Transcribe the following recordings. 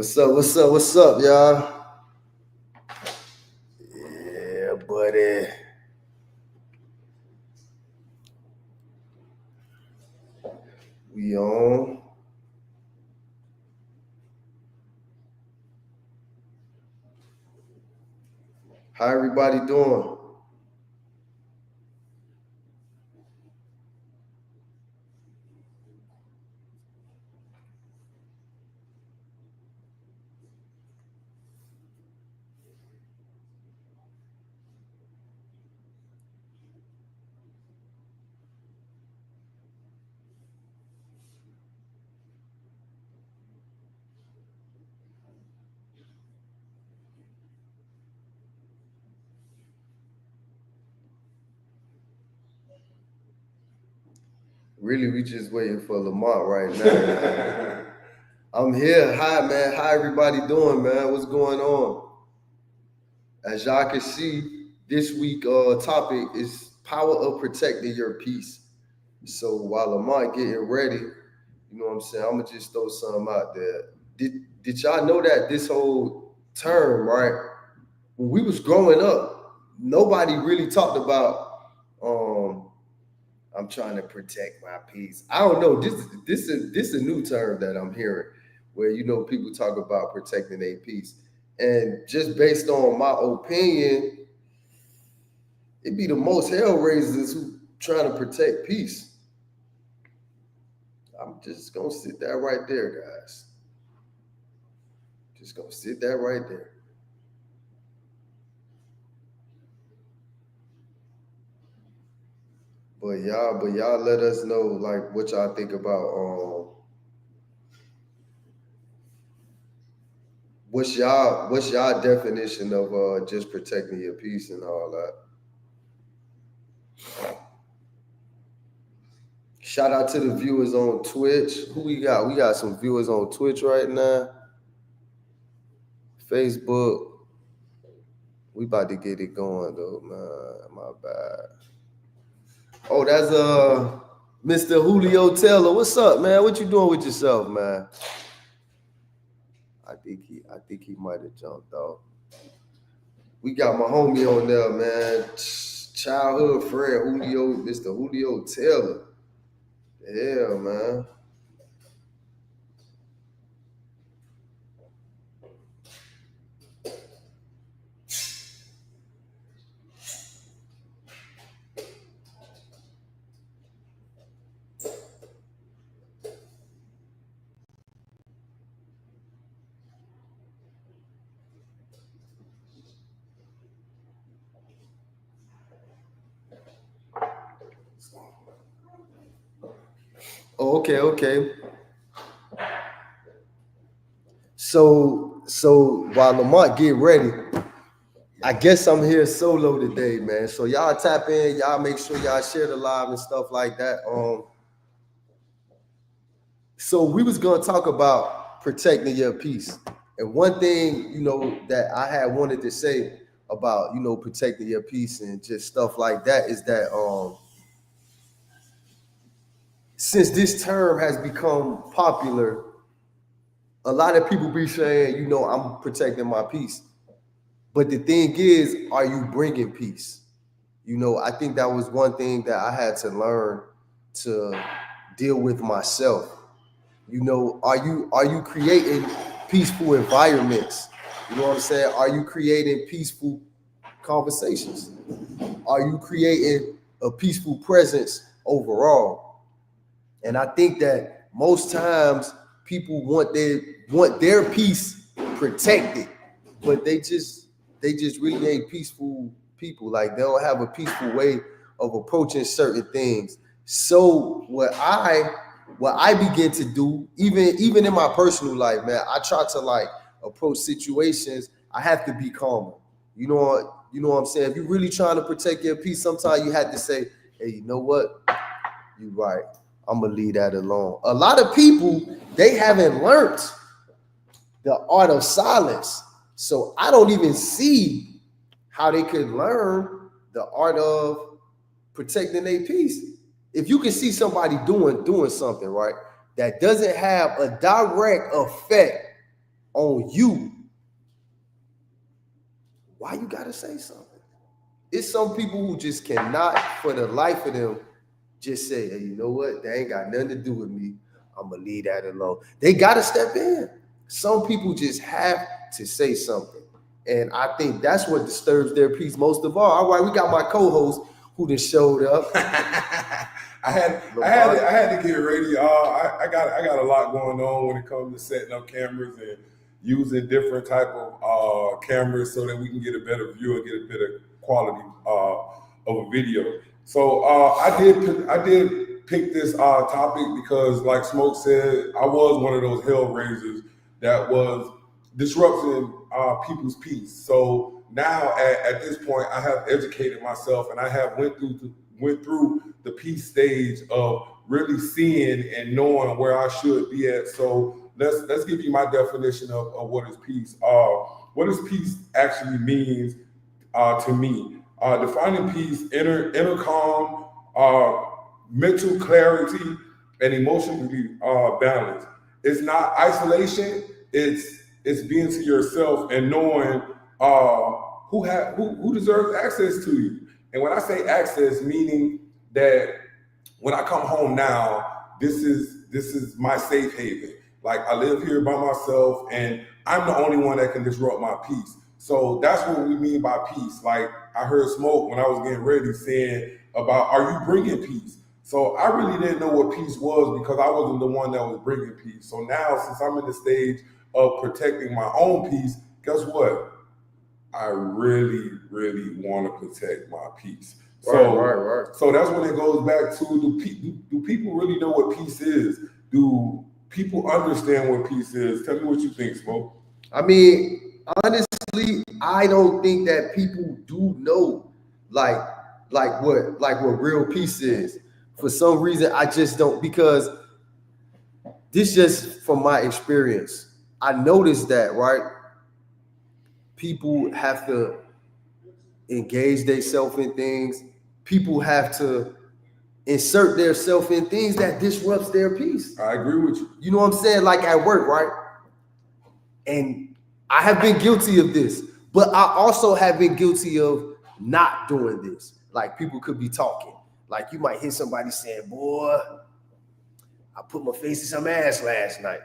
What's up? What's up? What's up, y'all? Yeah, buddy. We on. How everybody doing? Really, we just waiting for Lamont right now. I'm here. Hi, man. How everybody doing, man? What's going on? As y'all can see, this week topic is power of protecting your peace. So while Lamont getting ready, you know what I'm saying? I'm gonna just throw something out there. Did y'all know that this whole term, right? When we was growing up, nobody really talked about I'm trying to protect my peace. I don't know. This is a new term that I'm hearing where people talk about protecting their peace. And just based on my opinion, it'd be the most hell raisers who trying to protect peace. I'm just gonna sit that right there, guys. Just gonna sit that right there. But y'all let us know like what y'all think about what's y'all definition of just protecting your peace and all that. Shout out to the viewers on Twitch. Who we got? We got some viewers on Twitch right now. Facebook. We about to get it going though, man. My bad. Oh, that's Mr. Julio Taylor. What's up, man? What you doing with yourself, man? I think he might have jumped off. We got my homie on there, man. Childhood friend Julio, Mr. Julio Taylor. Yeah, man. Oh, okay. So while Lamont get ready, I guess I'm here solo today, man. So y'all tap in, y'all make sure y'all share the live and stuff like that. So we was gonna talk about protecting your peace. And one thing, that I had wanted to say about, protecting your peace and just stuff like that is that since this term has become popular, a lot of people be saying, I'm protecting my peace. But the thing is, are you bringing peace? I think that was one thing that I had to learn to deal with myself. Are you creating peaceful environments? You know what I'm saying? Are you creating peaceful conversations? Are you creating a peaceful presence overall? And I think that most times people want their peace protected, but they just really ain't peaceful people. Like they don't have a peaceful way of approaching certain things. So what I begin to do, even in my personal life, man, I try to like approach situations. I have to be calmer. You know what I'm saying? If you're really trying to protect your peace, sometimes you have to say, hey, you know what? You're right. I'm gonna leave that alone. A lot of people, they haven't learned the art of silence. So I don't even see how they could learn the art of protecting their peace. If you can see somebody doing something, right, that doesn't have a direct effect on you, why you gotta say something? It's some people who just cannot, for the life of them, just say, hey, you know what? That ain't got nothing to do with me. I'm gonna leave that alone. They gotta step in. Some people just have to say something. And I think that's what disturbs their peace most of all. All right, we got my co-host who just showed up. I had to get ready. I got a lot going on when it comes to setting up cameras and using different type of cameras so that we can get a better view and get a better quality of a video. So I did pick this topic because, like Smoke said, I was one of those hell raisers that was disrupting people's peace. So now at this point, I have educated myself and I have went through the peace stage of really seeing and knowing where I should be at. So let's give you my definition of what is peace. What does peace actually means to me? Defining peace: inner calm, mental clarity, and emotionally balance. It's not isolation. It's being to yourself and knowing who deserves access to you. And when I say access, meaning that when I come home now, this is my safe haven. Like, I live here by myself and I'm the only one that can disrupt my peace. So that's what we mean by peace. Like, I heard Smoke when I was getting ready saying about, are you bringing peace? So I really didn't know what peace was because I wasn't the one that was bringing peace. So now, since I'm in the stage of protecting my own peace, guess what? I really, really want to protect my peace. So, right. So that's when it goes back to, do people really know what peace is? Do people understand what peace is? Tell me what you think, Smoke. I mean, honestly, I don't think that people do know like what real peace is. For some reason, I just don't, because this just from my experience. I noticed that, right? People have to engage themselves in things. People have to insert themselves in things that disrupts their peace. I agree with you. You know what I'm saying? Like at work, right? And I have been guilty of this, but I also have been guilty of not doing this. Like, people could be talking. Like, you might hear somebody saying, boy, I put my face in some ass last night.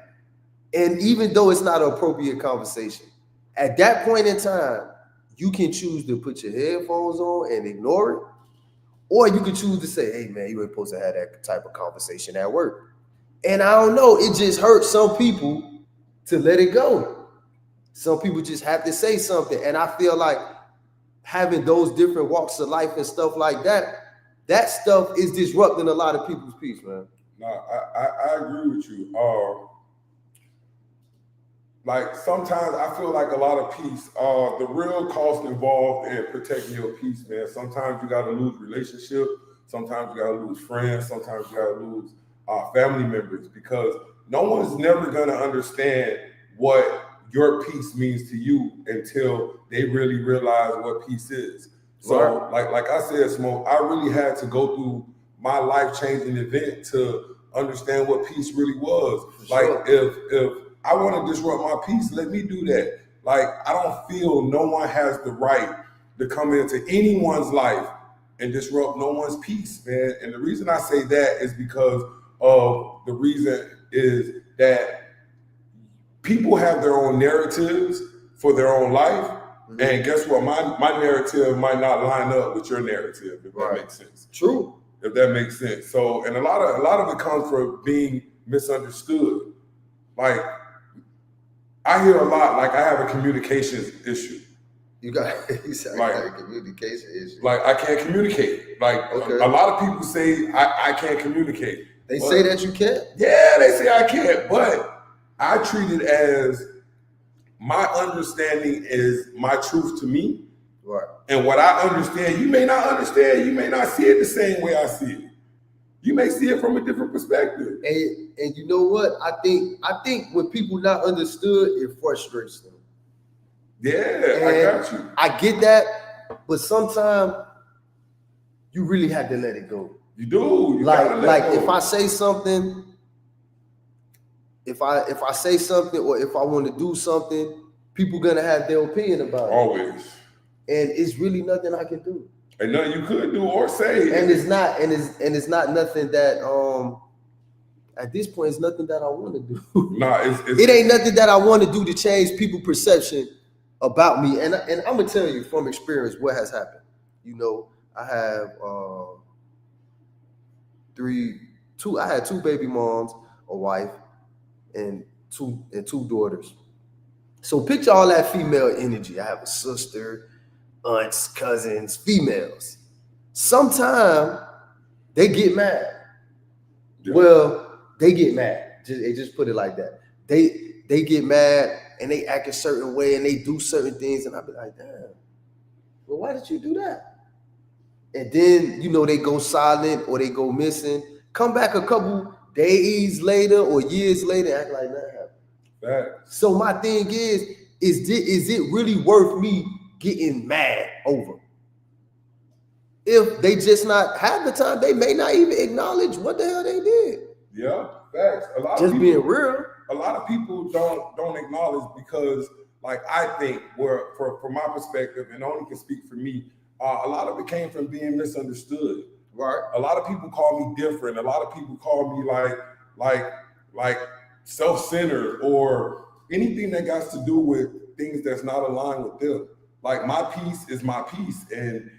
And even though it's not an appropriate conversation, at that point in time, you can choose to put your headphones on and ignore it, or you can choose to say, hey, man, you ain't supposed to have that type of conversation at work. And I don't know, it just hurts some people to let it go. Some people just have to say something. And I feel like having those different walks of life and stuff like that, that stuff is disrupting a lot of people's peace, man. No, I agree with you. Like, sometimes I feel like a lot of peace, the real cost involved in protecting your peace, man. Sometimes you got to lose relationships. Sometimes you got to lose friends. Sometimes you got to lose family members, because no one's never going to understand what your peace means to you until they really realize what peace is. So, like I said, Smoke, I really had to go through my life-changing event to understand what peace really was. Like, if I want to disrupt my peace, let me do that. Like, I don't feel no one has the right to come into anyone's life and disrupt no one's peace, man. And the reason I say that is because of the reason is that people have their own narratives for their own life. Mm-hmm. And guess what? My narrative might not line up with your narrative, if that makes sense. True. If that makes sense. So, and a lot of it comes from being misunderstood. Like, I hear a lot, like, I have a communications issue. You said like, a communication issue. Like, I can't communicate. Like, a lot of people say I can't communicate. They say that you can't? Yeah, they say I can't, but I treat it as my understanding is my truth to me. Right. And what I understand, you may not understand. You may not see it the same way I see it. You may see it from a different perspective. And you know what? I think when people not understood, it frustrates them. Yeah, I got you. I get that, but sometimes you really have to let it go. You do. Like if I say something if I say something or if I want to do something, people gonna have their opinion about it. Always. And it's really nothing I can do. And nothing you could do or say. And it's not nothing that at this point it's nothing that I want to do. Nah, it ain't nothing that I want to do to change people's perception about me. And I'm gonna tell you from experience what has happened. You know, I have I had two baby moms, a wife, and two daughters. So picture all that female energy. I have a sister, aunts, cousins, females. Sometimes they get mad. Yeah. Well, they get mad. Just put it like that. They get mad and they act a certain way and they do certain things, and I be like, damn, well, why did you do that? And then, you know, they go silent or they go missing. Come back a couple days later or years later, act like that happened. Right. So my thing is it really worth me getting mad over? If they just not have the time, they may not even acknowledge what the hell they did. Yeah, facts. A lot just of people, being real. A lot of people don't acknowledge because, like, I think from my perspective, and only can speak for me, a lot of it came from being misunderstood. Right. A lot of people call me different. A lot of people call me like self-centered or anything that got to do with things that's not aligned with them. Like, my peace is my peace, and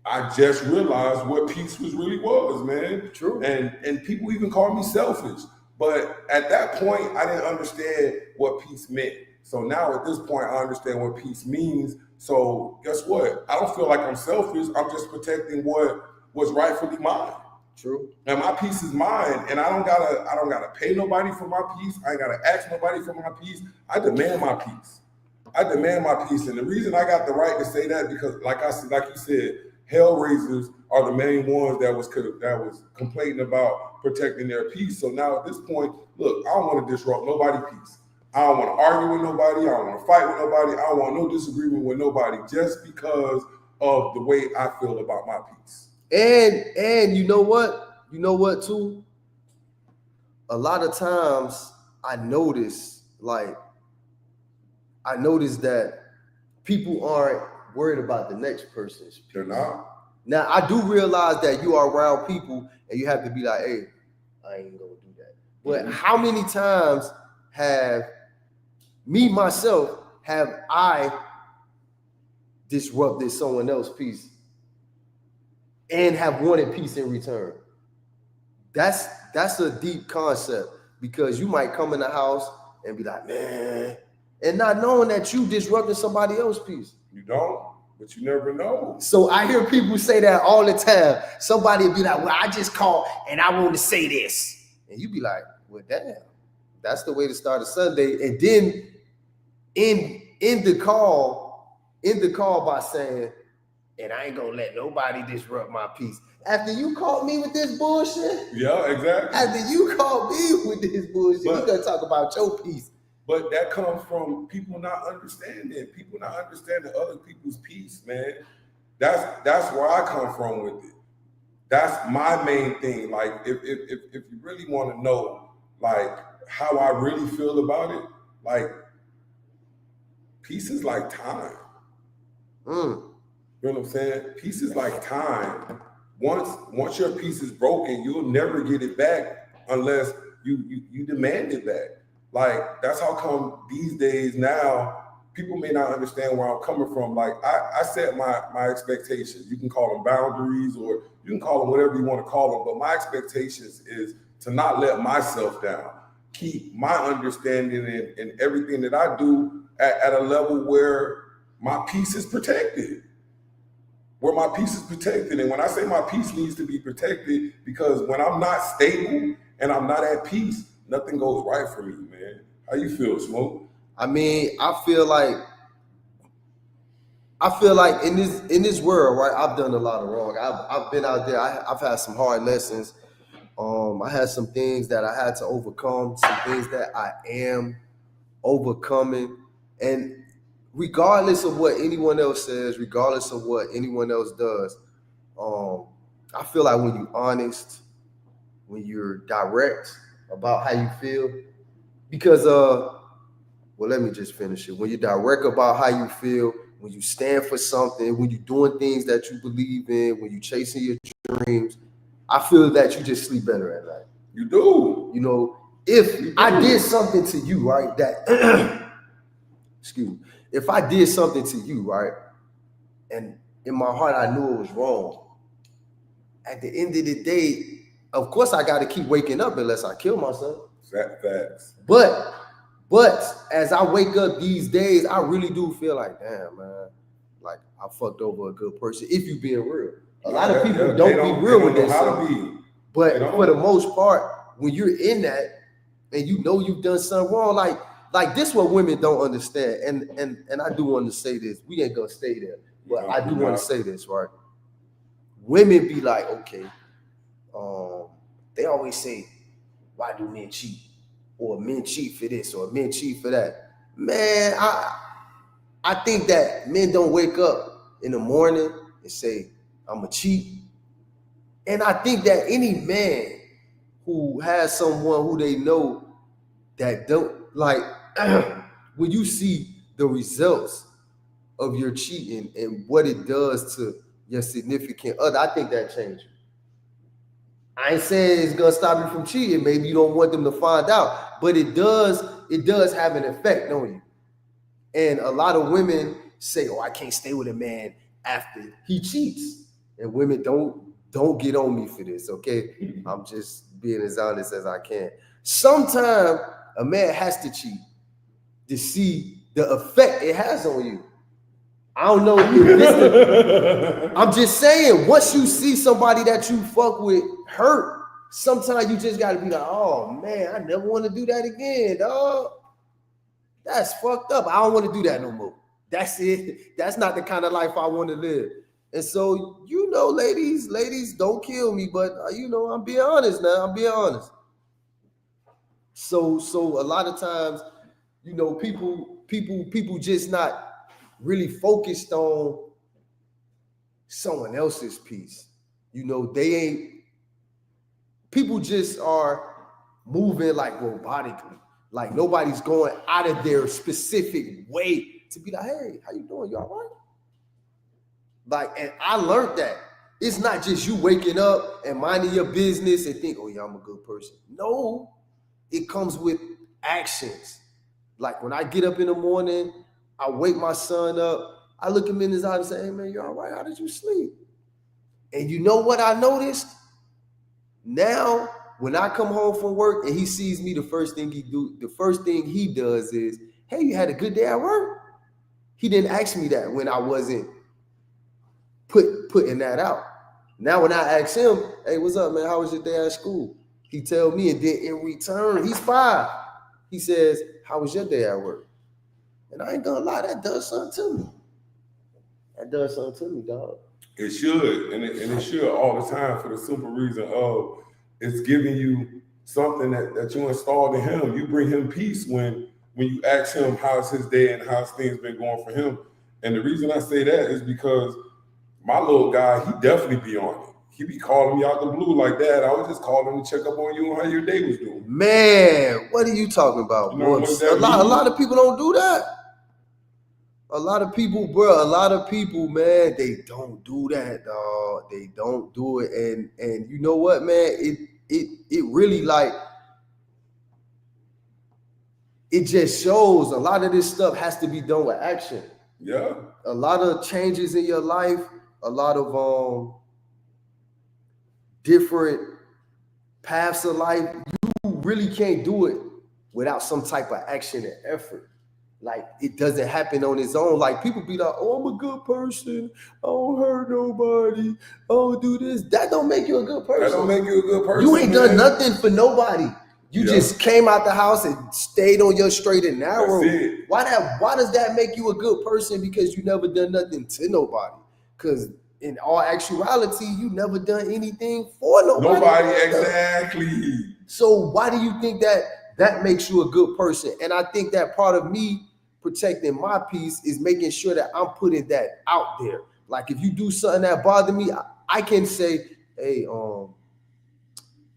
I just realized what peace really was, man. True. And people even call me selfish, but at that point, I didn't understand what peace meant. So now at this point, I understand what peace means. So guess what? I don't feel like I'm selfish. I'm just protecting what was rightfully mine. True. And my peace is mine, and I don't gotta pay nobody for my peace. I ain't gotta ask nobody for my peace. I demand my peace. I demand my peace, and the reason I got the right to say that because, like you said, hellraisers are the main ones that was complaining about protecting their peace. So now at this point, look, I don't want to disrupt nobody's peace. I don't want to argue with nobody. I don't want to fight with nobody. I don't want no disagreement with nobody just because of the way I feel about my peace. And you know what? You know what too? A lot of times I notice that people aren't worried about the next person's peace. They're not. Now, I do realize that you are around people and you have to be like, hey, I ain't gonna do that. But how many times have I disrupted someone else's peace and have wanted peace in return? That's a deep concept, because you might come in the house and be like, man, and not knowing that you disrupted somebody else's peace. You don't, but you never know. So I hear people say that all the time. Somebody be like, well, I just called and I want to say this. And you be like, well, damn, that's the way to start a Sunday. And then end the call by saying, and I ain't gonna let nobody disrupt my peace. After you called me with this bullshit. Yeah, exactly. After you called me with this bullshit, you gonna talk about your peace. But that comes from people not understanding other people's peace, man. That's where I come from with it. That's my main thing. Like, if you really want to know, like, how I really feel about it, like, peace is like time. You know what I'm saying? Peace is like time. Once your peace is broken, you'll never get it back unless you demand it back. Like, that's how come these days now, people may not understand where I'm coming from. Like, I set my expectations. You can call them boundaries, or you can call them whatever you want to call them. But my expectations is to not let myself down. Keep my understanding and everything that I do at a level where my peace is protected. Where my peace is protected. And when I say my peace needs to be protected, because when I'm not stable and I'm not at peace, nothing goes right for me, man. How you feel, Smoke? I mean, I feel like in this world, right? I've done a lot of wrong. I've been out there. I've had some hard lessons. I had some things that I had to overcome, some things that I am overcoming. And regardless of what anyone else says, regardless of what anyone else does, I feel like when you're honest, when you're direct, about how you feel, because well, let me just finish it. When you're direct about how you feel, when you stand for something, when you're doing things that you believe in, when you're chasing your dreams, I feel that you just sleep better at night. You do. You know, if I did something to you, right, that excuse me, if I did something to you, right, and in my heart I knew it was wrong, at the end of the day, of course I got to keep waking up unless I kill myself. Facts. But as I wake up these days, I really do feel like, damn, man, like I fucked over a good person. If you being real, a lot of people don't be real with themselves. But for the most part, when you're in that and you know you've done something wrong, like this, what women don't understand, and I do want to say this. We ain't gonna stay there, but I do want to say this, right? Women be like, okay, they always say, why do men cheat? Or men cheat for this, or men cheat for that. Man, I think that men don't wake up in the morning and say, I'm a cheat. And I think that any man who has someone who they know that don't, like, when you see the results of your cheating and what it does to your significant other, I think that changes. I ain't saying it's gonna stop you from cheating. Maybe you don't want them to find out, but it does have an effect on you. And a lot of women say, "Oh, I can't stay with a man after he cheats," and women don't get on me for this. Okay, I'm just being as honest as I can. Sometimes a man has to cheat to see the effect it has on you. I don't know if this I'm just saying, once you see somebody that you fuck with hurt, sometimes you just gotta be like, oh man, I never want to do that again, dog. That's fucked up. I don't want to do that no more. That's it. That's not the kind of life I want to live. And so, you know, ladies, don't kill me, but you know, I'm being honest now. I'm being honest. So a lot of times, you know, people just not really focused on someone else's piece. You know, people just are moving like robotically. Like nobody's going out of their specific way to be like, hey, how you doing? You all right? Like, and I learned that it's not just you waking up and minding your business and think, oh yeah, I'm a good person. No, it comes with actions. Like when I get up in the morning, I wake my son up, I look him in his eye and say, hey man, you all right? How did you sleep? And you know what I noticed? Now, when I come home from work and he sees me, the first thing he does is, hey, you had a good day at work? He didn't ask me that when I wasn't putting that out. Now when I ask him, hey, what's up, man? How was your day at school? He tell me, and then in return, he's 5. He says, how was your day at work? And I ain't gonna lie, that does something to me. That does something to me, dog. It should, and it should all the time, for the simple reason of it's giving you something that you installed in him. You bring him peace when you ask him how's his day and how's things been going for him. And the reason I say that is because my little guy, he definitely be on it. He be calling me out the blue like that. I was just calling to check up on you and how your day was doing. Man, what are you talking about? You know a lot of people don't do that. A lot of people, man, they don't do that, dog. They don't do it. And you know what, man? It really, like, it just shows a lot of this stuff has to be done with action. Yeah. A lot of changes in your life, a lot of different paths of life, you really can't do it without some type of action and effort. Like, it doesn't happen on its own. Like, people be like, oh, I'm a good person. I don't hurt nobody. I don't do this. That don't make you a good person. That don't make you a good person. You ain't done nothing for nobody. You just came out the house and stayed on your straight and narrow. That's it. Why does that make you a good person? Because you never done nothing to nobody. Because in all actuality, you never done anything for nobody. Nobody, exactly. So why do you think that makes you a good person? And I think that part of me protecting my peace is making sure that I'm putting that out there. Like, if you do something that bothers me, I can say, hey,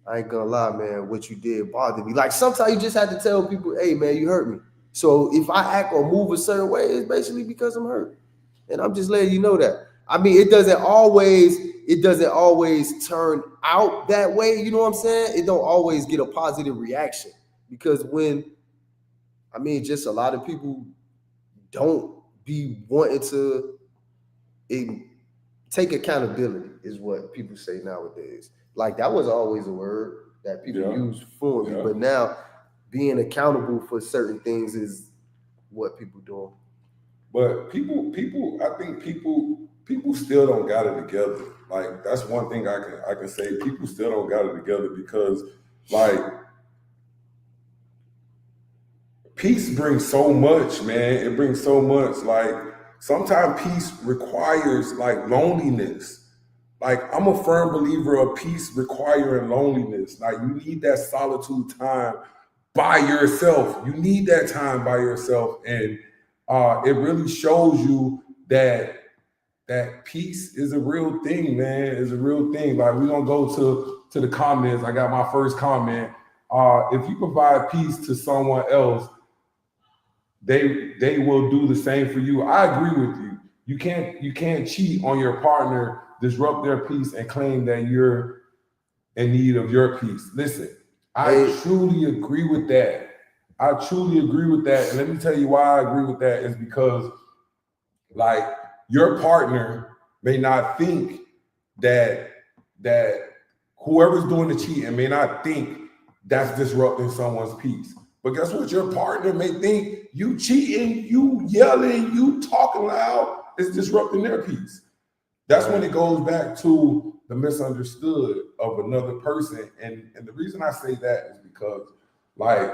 I ain't gonna lie, man, what you did bothered me. Like sometimes you just have to tell people, hey man, you hurt me. So if I act or move a certain way, it's basically because I'm hurt. And I'm just letting you know that. I mean, it doesn't always turn out that way. You know what I'm saying? It don't always get a positive reaction. Because just a lot of people don't be wanting to take accountability is what people say nowadays. Like that was always a word that people use for me, but now being accountable for certain things is what people do. But I think people still don't got it together. Like that's one thing I can say. People still don't got it together because like peace brings so much, man. It brings so much. Like sometimes peace requires like loneliness. Like I'm a firm believer of peace requiring loneliness. Like you need that solitude time by yourself. You need that time by yourself, and it really shows you that peace is a real thing, man. It's a real thing. Like we're gonna go to the comments. I got my first comment. If you provide peace to someone else, they will do the same for you. I agree with you. You can't cheat on your partner, disrupt their peace, and claim that you're in need of your peace. Listen, I truly agree with that. I truly agree with that. And let me tell you why I agree with that is because like your partner may not think that whoever's doing the cheating may not think that's disrupting someone's peace. But guess what? Your partner may think you cheating, you yelling, you talking loud is disrupting their peace. That's when it goes back to the misunderstood of another person. And the reason I say that is because, like,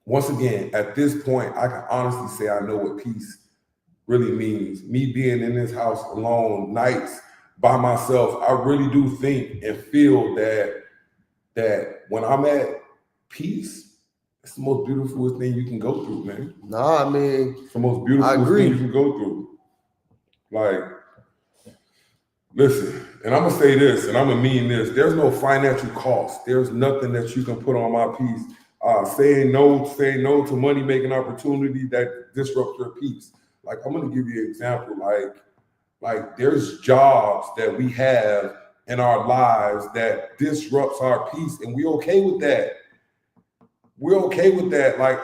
once again, at this point, I can honestly say I know what peace really means. Me being in this house alone, nights by myself, I really do think and feel that when I'm at peace, it's the most beautiful thing you can go through, man. Nah, I mean, it's the most beautiful thing you can go through. Like, listen, and I'm gonna say this, and I'm gonna mean this. There's no financial cost. There's nothing that you can put on my peace. Saying no to money making opportunity that disrupts your peace. Like, I'm gonna give you an example. Like there's jobs that we have in our lives that disrupts our peace, and we're okay with that. We're okay with that. Like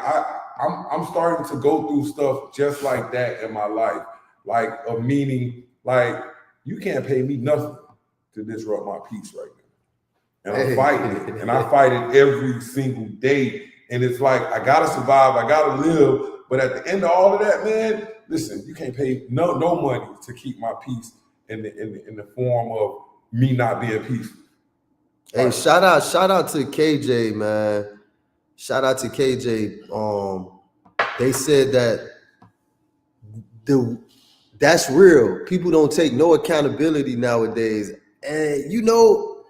I'm starting to go through stuff just like that in my life. Like a meaning, like you can't pay me nothing to disrupt my peace right now. And I'm fighting it. And I fight it every single day. And it's like I gotta survive, I gotta live. But at the end of all of that, man, listen, you can't pay no money to keep my peace in the form of me not being peaceful. Hey, shout out to KJ, man. Shout out to KJ. They said that that's real. People don't take no accountability nowadays. And you know,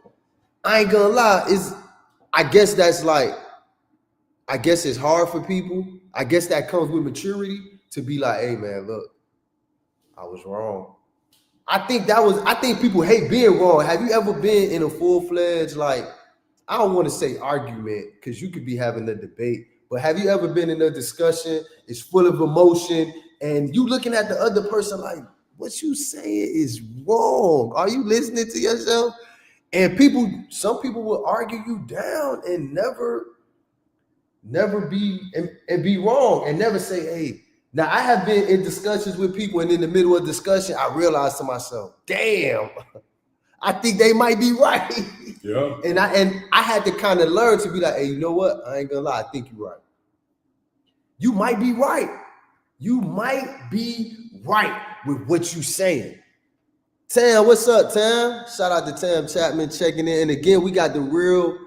I ain't gonna lie, I guess it's hard for people. I guess that comes with maturity to be like, hey man, look, I was wrong. I think people hate being wrong. Have you ever been in a full-fledged, like, I don't want to say argument because you could be having a debate, but have you ever been in a discussion? It's full of emotion and you looking at the other person like, what you saying is wrong. Are you listening to yourself? And some people will argue you down and never be and be wrong and never say, hey. Now I have been in discussions with people and in the middle of discussion, I realized to myself, damn, I think they might be right. Yeah. And I had to kind of learn to be like, hey, you know what? I ain't gonna lie, I think you're right. You might be right. You might be right with what you saying. Tam, what's up, Tam? Shout out to Tam Chapman checking in. And again, we got the real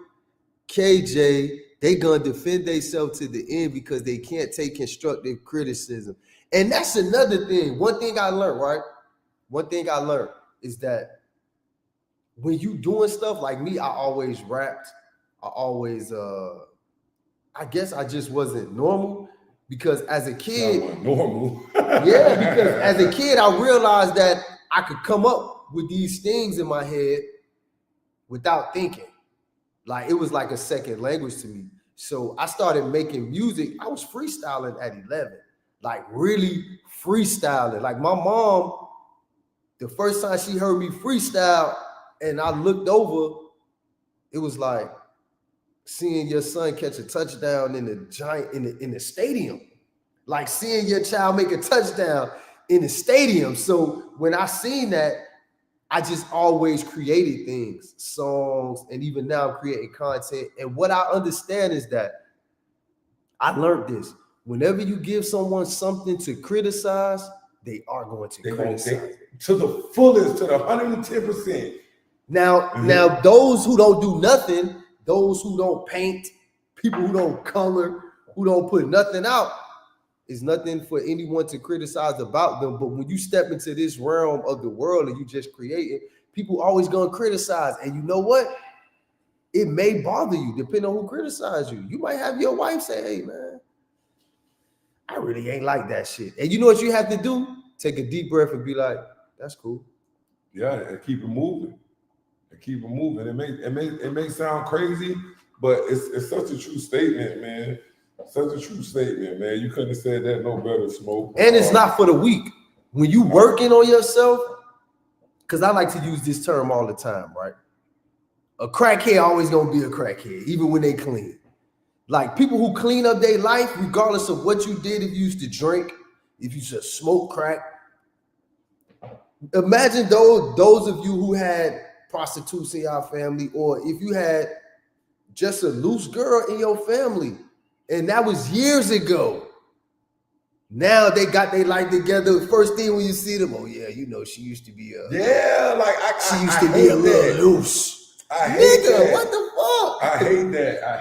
KJ. They gonna defend themselves to the end because they can't take constructive criticism. And that's another thing. One thing I learned, right? One thing I learned is that when you doing stuff like me, I always rapped. I always, I guess I just wasn't normal because as a kid, normal. Yeah, because as a kid, I realized that I could come up with these things in my head without thinking. Like it was like a second language to me. So I started making music. I was freestyling at 11, like really freestyling. Like my mom, the first time she heard me freestyle and I looked over, it was like seeing your son catch a touchdown in the stadium. Like seeing your child make a touchdown in the stadium. So when I seen that, I just always created things, songs, and even now I'm creating content. And what I understand is that I learned this. Whenever you give someone something to criticize, they are going to criticize to the fullest, to the 110%. Now, those who don't do nothing, those who don't paint, people who don't color, who don't put nothing out, is nothing for anyone to criticize about them. But when you step into this realm of the world and you just create it, people always gonna criticize. And you know what? It may bother you, depending on who criticizes you. You might have your wife say, hey man, I really ain't like that shit. And you know what you have to do? Take a deep breath and be like, that's cool. Yeah, and keep it moving. It may sound crazy, but it's such a true statement, man. Such a true statement, man. You couldn't have said that no better, Smoke. And it's not for the weak. When you working on yourself, because I like to use this term all the time, right? A crackhead always gonna be a crackhead, even when they clean. Like people who clean up their life, regardless of what you did, if you used to drink, if you used to smoke crack. Imagine those of you who had prostitutes in your family, or if you had just a loose girl in your family, and that was years ago. Now they got their life together. First thing when you see them, oh yeah, you know she used to be a she used to be a little loose. I hate that. What the fuck? I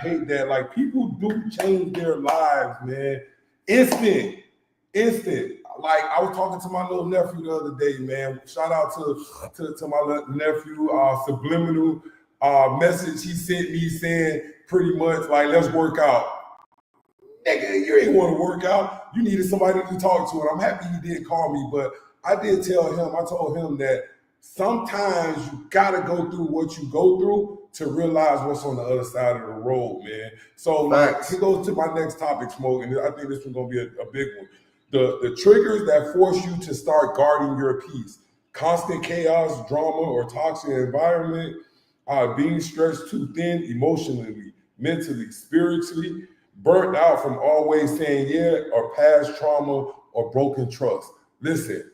hate that. Like people do change their lives, man. Instant. Like I was talking to my little nephew the other day, man. Shout out to my little nephew. Subliminal message he sent me saying pretty much like, let's work out. Nigga, you ain't want to work out. You needed somebody to talk to, and I'm happy he did call me. But I did tell him, I told him that sometimes you gotta go through what you go through to realize what's on the other side of the road, man. So like, he goes to my next topic, Smoke, and I think this one's gonna be a big one. The triggers that force you to start guarding your peace: constant chaos, drama, or toxic environment, being stretched too thin emotionally, mentally, spiritually, burnt out from always saying yeah, or past trauma or broken trust. Listen,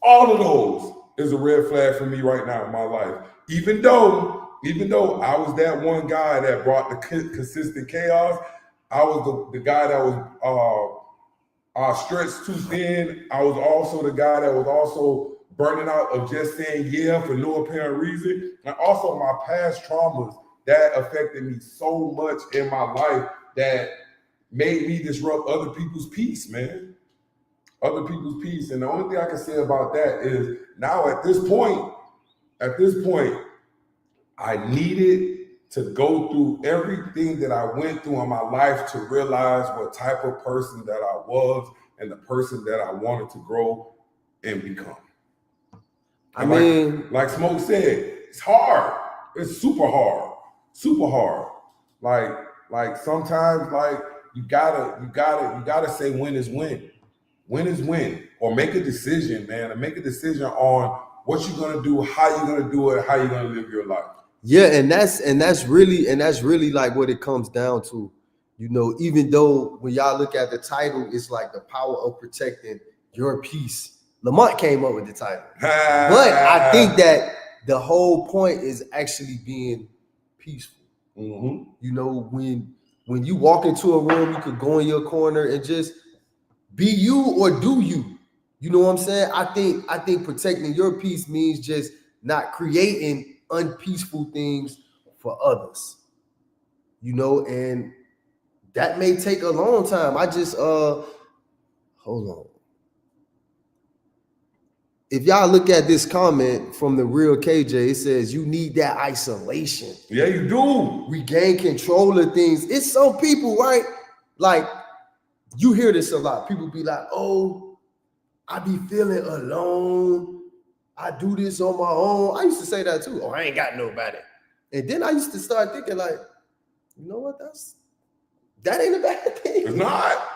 all of those is a red flag for me right now in my life. Even though I was that one guy that brought the consistent chaos, I was the guy that was stretched too thin. I was also the guy that was also burning out of just saying yeah for no apparent reason. And also my past traumas that affected me so much in my life that made me disrupt other people's peace, man. Other people's peace. And the only thing I can say about that is now at this point, I needed to go through everything that I went through in my life to realize what type of person that I was and the person that I wanted to grow and become. I mean, like Smoke said, it's hard. It's super hard. Like sometimes, like you gotta say when is when. When is when, or make a decision, man, and make a decision on what you're gonna do, how you're gonna do it, how you're gonna live your life. Yeah, and that's really like what it comes down to. You know, even though when y'all look at the title, it's like the power of protecting your peace. Lamont came up with the title, but I think that the whole point is actually being peaceful. Mm-hmm. You know, when you walk into a room, you could go in your corner and just be you or do you. You know what I'm saying? I think protecting your peace means just not creating unpeaceful things for others. You know, and that may take a long time. I just hold on. If y'all look at this comment from the real KJ, it says you need that isolation. Yeah, you do. Regain control of things. It's some people, right? Like, you hear this a lot. People be like, oh, I be feeling alone. I do this on my own. I used to say that too. Oh, I ain't got nobody. And then I used to start thinking like, you know what? That ain't a bad thing. It's not.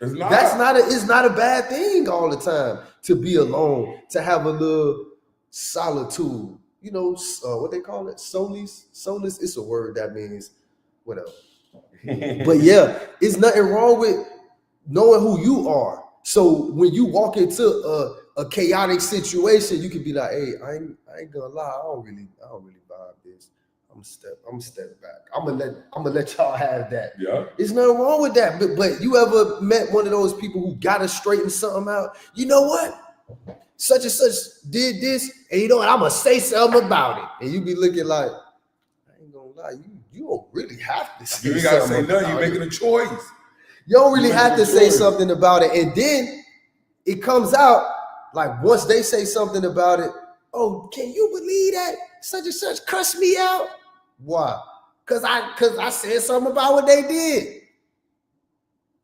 It's not. It's not a bad thing all the time to be alone, to have a little solitude. You know, what they call it? Solace. Solace. It's a word that means whatever. But yeah, it's nothing wrong with knowing who you are. So when you walk into a chaotic situation, you can be like, hey, I ain't gonna lie, I don't really vibe this. I'm gonna step back. I'm gonna let y'all have that. Yeah. There's nothing wrong with that. But you ever met one of those people who gotta straighten something out? You know what? Such and such did this, and you know what? I'm gonna say something about it. And you be looking like, I ain't gonna lie, you don't really have to say You ain't gotta say something. nothing, you're making a choice. You don't really have to say something about it. And then it comes out, like once they say something about it, oh, can you believe that such and such cussed me out? Why? Cause I said something about what they did.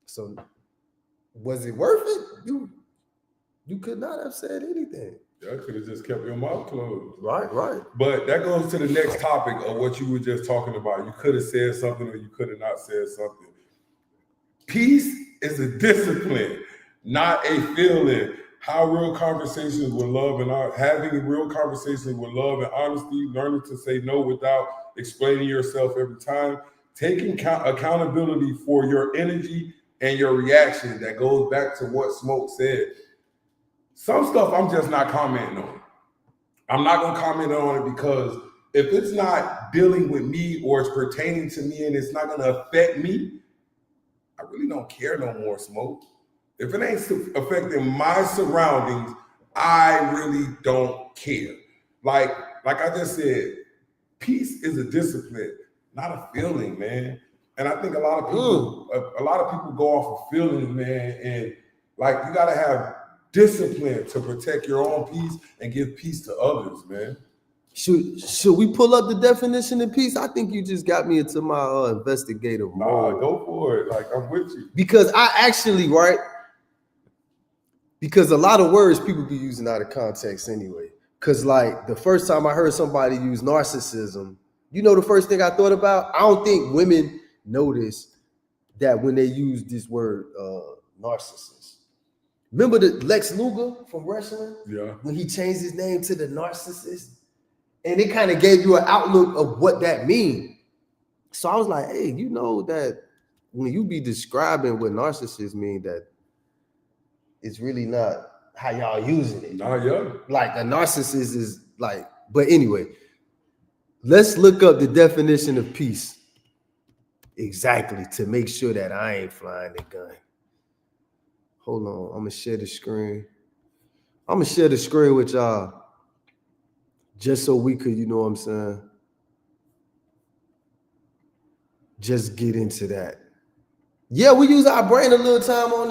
So was it worth it? You could not have said anything. Yeah, could have just kept your mouth closed. Right. But that goes to the next topic of what you were just talking about. You could have said something or you could have not said something. Peace is a discipline, not a feeling. How real conversations with love and having real conversations with love and honesty, learning to say no without explaining yourself every time, taking accountability for your energy and your reaction. That goes back to what Smoke said. Some stuff I'm just not commenting on. I'm not going to comment on it because if it's not dealing with me or it's pertaining to me and it's not going to affect me, I really don't care no more, Smoke. If it ain't affecting my surroundings, I really don't care. Like I just said, peace is a discipline, not a feeling, man. And I think a lot of people go off of feelings, man. And like you gotta have discipline to protect your own peace and give peace to others, man. Should we pull up the definition of peace? I think you just got me into my investigative mode. Go for it. Like I'm with you. Because I actually, right? Because a lot of words people be using out of context anyway. Because like the first time I heard somebody use narcissism, you know the first thing I thought about? I don't think women notice that when they use this word narcissist. Remember the Lex Luger from wrestling? Yeah. When he changed his name to the narcissist? And it kind of gave you an outlook of what that means. So I was like, hey, you know that when you be describing what narcissists mean, that it's really not how y'all using it. Nah, yeah. Like a narcissist is like, but anyway, let's look up the definition of peace exactly to make sure that I ain't flying the gun. Hold on, I'm gonna share the screen. I'm gonna share the screen with y'all just so we could, you know what I'm saying, just get into that. Yeah, we use our brain a little time on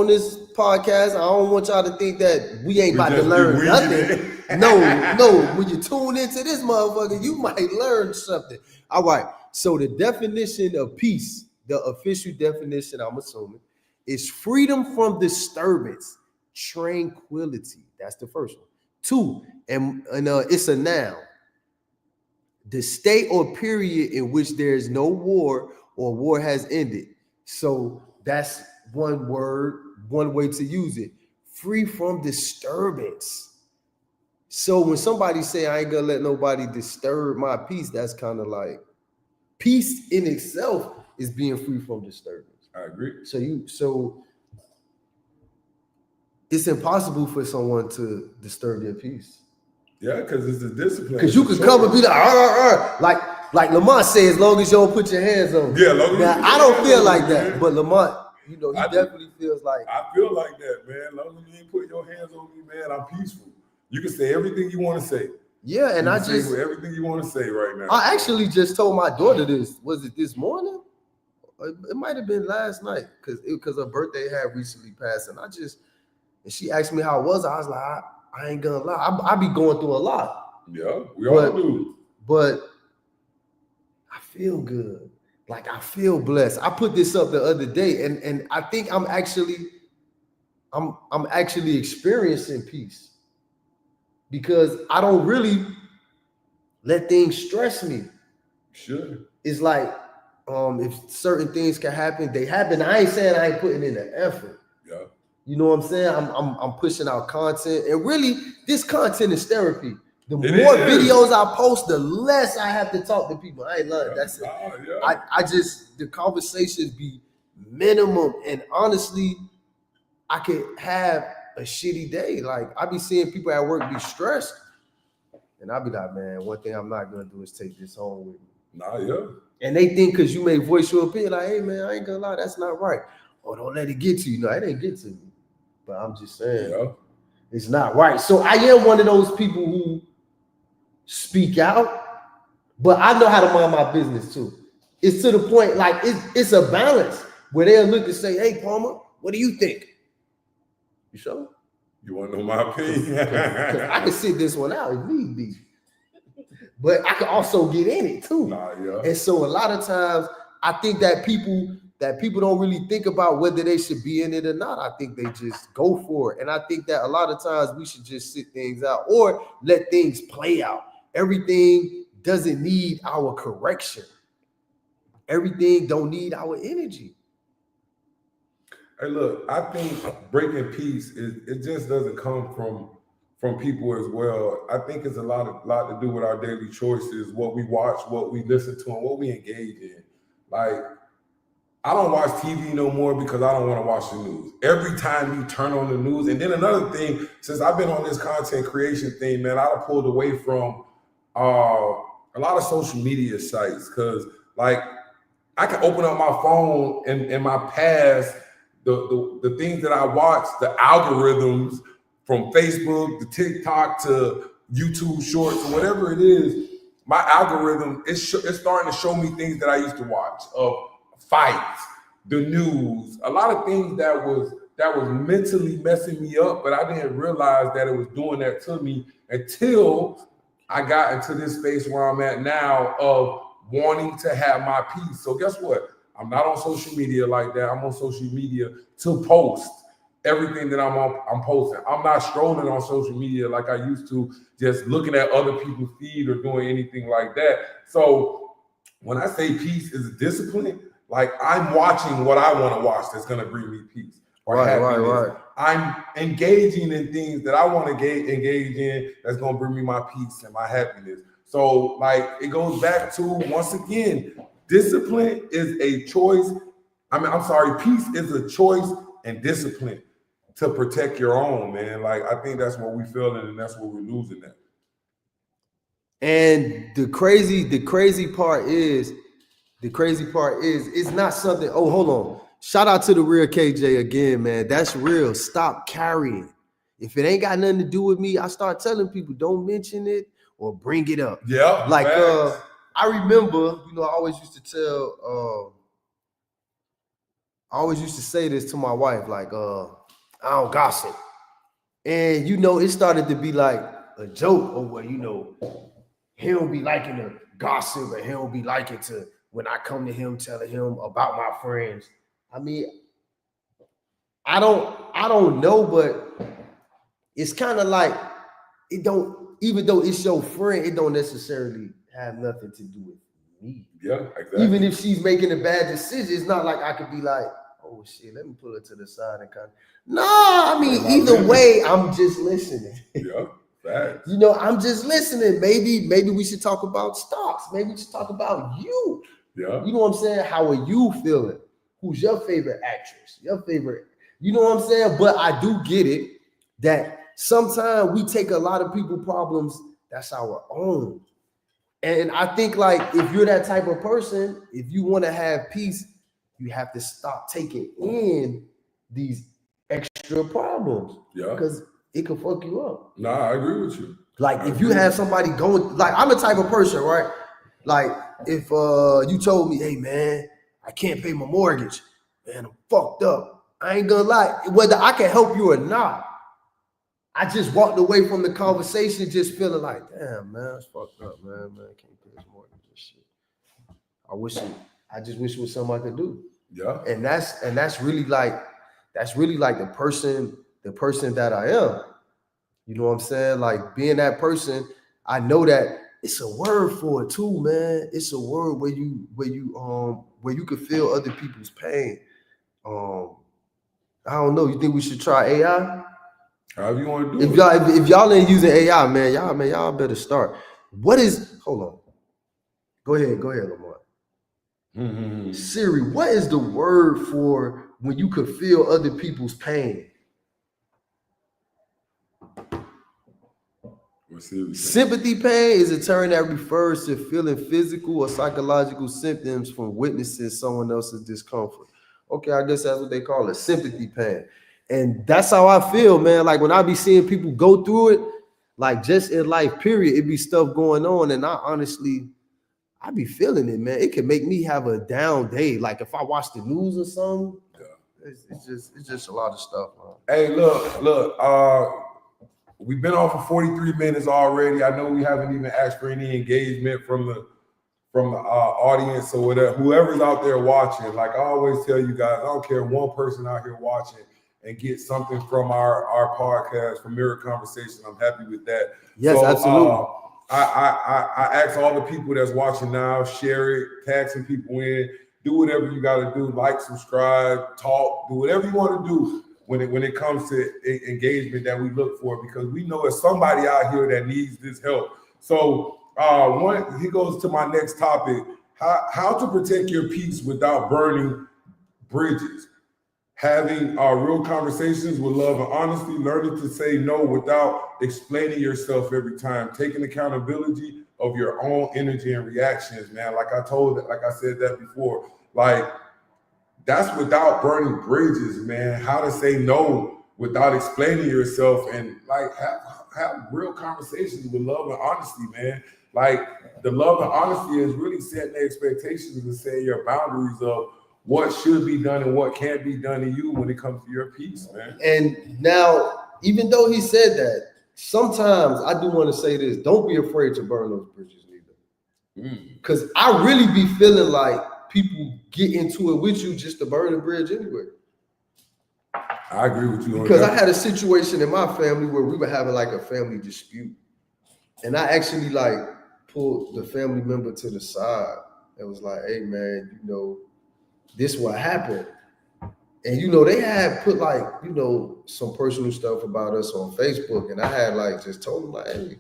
this podcast. I don't want y'all to think that we ain't about to learn nothing. No, when you tune into this motherfucker, you might learn something. All right, so the definition of peace, the official definition, I'm assuming, is freedom from disturbance, tranquility. That's the first one. 2, and it's a noun. The state or period in which there is no war or war has ended. So that's one word, one way to use it. Free from disturbance. So when somebody say, I ain't gonna let nobody disturb my peace, that's kind of like peace in itself is being free from disturbance. I agree. So it's impossible for someone to disturb your peace. Yeah, because it's a discipline. Because you could come and be like Lamont said, as long as you don't put your hands on me. Yeah, now, I don't feel like that, man. But Lamont, you know, he definitely feels like. I feel like that, man. As long as you ain't put your hands on me, man, I'm peaceful. You can say everything you want to say. Yeah, and I just say everything you want to say right now. I actually just told my daughter this. Was it this morning? It might have been last night because her birthday had recently passed, and she asked me how it was. I was like, I ain't gonna lie, I be going through a lot. Yeah, we all do. But I feel good. Like I feel blessed. I put this up the other day, and I think I'm actually experiencing peace because I don't really let things stress me. Sure. It's like if certain things can happen, they happen. I ain't saying I ain't putting in the effort. Yeah. You know what I'm saying? I'm pushing out content, and really, this content is therapy. The It more is. videos I post, the less I have to talk to people. I ain't lying. That's it. Yeah. I just, the conversations be minimum, and honestly, I could have a shitty day. Like I be seeing people at work be stressed, and I be like, man, one thing I'm not gonna do is take this home with me. Yeah. And they think because you may voice your opinion, like, hey man, I ain't gonna lie, that's not right. Or don't let it get to you. No, it ain't get to me. But I'm just saying, it's not right. So I am one of those people who speak out, but I know how to mind my business too. It's to the point, like it's a balance where they'll look and say, hey Palmer, what do you think? You sure? You want to know my opinion? Because I can sit this one out if need be. But I can also get in it too. And so a lot of times I think that people don't really think about whether they should be in it or not. I think they just go for it. And I think that a lot of times we should just sit things out or let things play out. Everything doesn't need our correction. Everything don't need our energy. Hey, look, I think breaking peace it just doesn't come from people as well. I think it's a lot to do with our daily choices, what we watch, what we listen to, and what we engage in. Like, I don't watch TV no more because I don't want to watch the news. Every time you turn on the news, and then another thing, since I've been on this content creation thing, man, I've pulled away from a lot of social media sites because, like, I can open up my phone and my past, the things that I watch, the algorithms from Facebook to TikTok to YouTube Shorts or whatever it is, my algorithm is starting to show me things that I used to watch of fights, the news, a lot of things that was mentally messing me up, but I didn't realize that it was doing that to me until I got into this space where I'm at now of wanting to have my peace. So guess what? I'm not on social media like that. I'm on social media to post everything that I'm posting. I'm not strolling on social media like I used to, just looking at other people's feed or doing anything like that. So when I say peace is a discipline, like I'm watching what I want to watch that's going to bring me peace or happiness. Right. I'm engaging in things that I want to engage in that's going to bring me my peace and my happiness. So like it goes back to, once again, discipline is a choice. Peace is a choice and discipline to protect your own, man. Like I think that's what we feeling and that's what we're losing at. And the crazy part is it's not something. Oh, hold on. Shout out to the real KJ again, man. That's real. Stop carrying. If it ain't got nothing to do with me, I start telling people don't mention it or bring it up. Yeah. Like I remember, I always used to say this to my wife, like, I don't gossip. And it started to be like a joke over, he don't be liking to gossip and he don't be liking to when I come to him telling him about my friends. I mean, I don't know, but it's kind of like it don't, even though it's your friend, it don't necessarily have nothing to do with me. Yeah, exactly. Even if she's making a bad decision, it's not like I could be like, oh shit, let me pull her to the side and kind of. No, I mean, either way, I'm just listening. Yeah. Facts. I'm just listening. Maybe we should talk about stocks. Maybe we should talk about you. Yeah. You know what I'm saying? How are you feeling? Who's your favorite actress? Your favorite, you know what I'm saying? But I do get it that sometimes we take a lot of people's problems that's our own. And I think like if you're that type of person, if you want to have peace, you have to stop taking in these extra problems. Yeah. Because it could fuck you up. Nah, I agree with you. Like if you have somebody going, like I'm the type of person, right? Like if you told me, hey man, I can't pay my mortgage, man, I'm fucked up. I ain't gonna lie, whether I can help you or not, I just walked away from the conversation just feeling like, damn man, it's fucked up, man. I can't pay this mortgage and shit. I just wish it was something I could do. Yeah. And that's really like the person that I am. You know what I'm saying? Like being that person, I know that it's a word for it too, man. It's a word where you can feel other people's pain. I don't know. You think we should try AI? However you want to do If it. y'all if y'all ain't using AI, man, y'all better start. What is? Hold on. Go ahead, Lamont. Mm-hmm. Siri, what is the word for when you could feel other people's pain? Sympathy pain is a term that refers to feeling physical or psychological symptoms from witnessing someone else's discomfort. Okay, I guess that's what they call it, sympathy pain. And that's how I feel, man. Like when I be seeing people go through it, like just in life, period, it be stuff going on. And I be feeling it, man. It can make me have a down day. Like if I watch the news or something, it's just a lot of stuff, man. Hey, look, we've been on for 43 minutes already. I know we haven't even asked for any engagement from the audience or whatever, whoever's out there watching. Like I always tell you guys, I don't care one person out here watching and get something from our podcast, from Mirror Conversation. I'm happy with that. Yes, so, absolutely. I ask all the people that's watching now, share it, tag some people in, do whatever you got to do, like, subscribe, talk, do whatever you want to do when it comes to engagement that we look for, because we know there's somebody out here that needs this help. So he goes to my next topic, how to protect your peace without burning bridges. Having real conversations with love and honesty, learning to say no without explaining yourself every time, taking accountability of your own energy and reactions, man. Like I said that before, like that's without burning bridges, man. How to say no without explaining yourself, and like have real conversations with love and honesty, man. Like the love and honesty is really setting the expectations and saying your boundaries of what should be done and what can't be done to you when it comes to your peace, man. And now, even though he said that, sometimes I do want to say this: don't be afraid to burn those bridges, neither. Because I really be feeling like people get into it with you just to burn the bridge anyway. I agree with you. Because I had a situation in my family where we were having like a family dispute, and I actually like pulled the family member to the side and was like, "Hey, man, you know, this is what happened." And you know, they had put like, you know, some personal stuff about us on Facebook, and I had like just told them like, "Hey."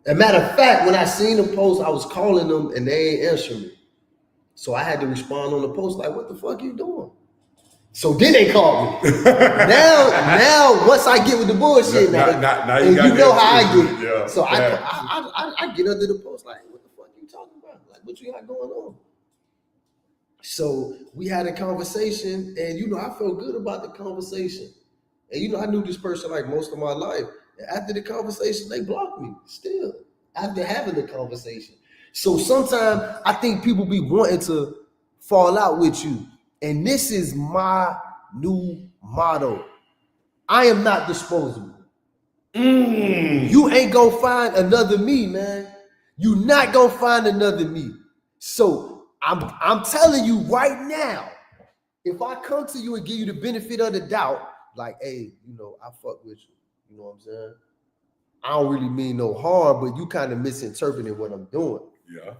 As a matter of fact, when I seen the post, I was calling them and they ain't answering me. So I had to respond on the post like, "What the fuck you doing?" So then they called me. now once I get with the bullshit, now and you know how I get. Yeah, so I get under the post like, "What the fuck you talking about? Like, what you got going on?" So we had a conversation, and you know, I felt good about the conversation. And you know, I knew this person like most of my life. And after the conversation, they blocked me still after having the conversation. So sometimes I think people be wanting to fall out with you. And this is my new motto. I am not disposable. You ain't gonna find another me, man. You not gonna find another me. So I'm telling you right now, if I come to you and give you the benefit of the doubt, like, "Hey, you know, I fuck with you. You know what I'm saying? I don't really mean no harm, but you kind of misinterpreting what I'm doing." Yeah.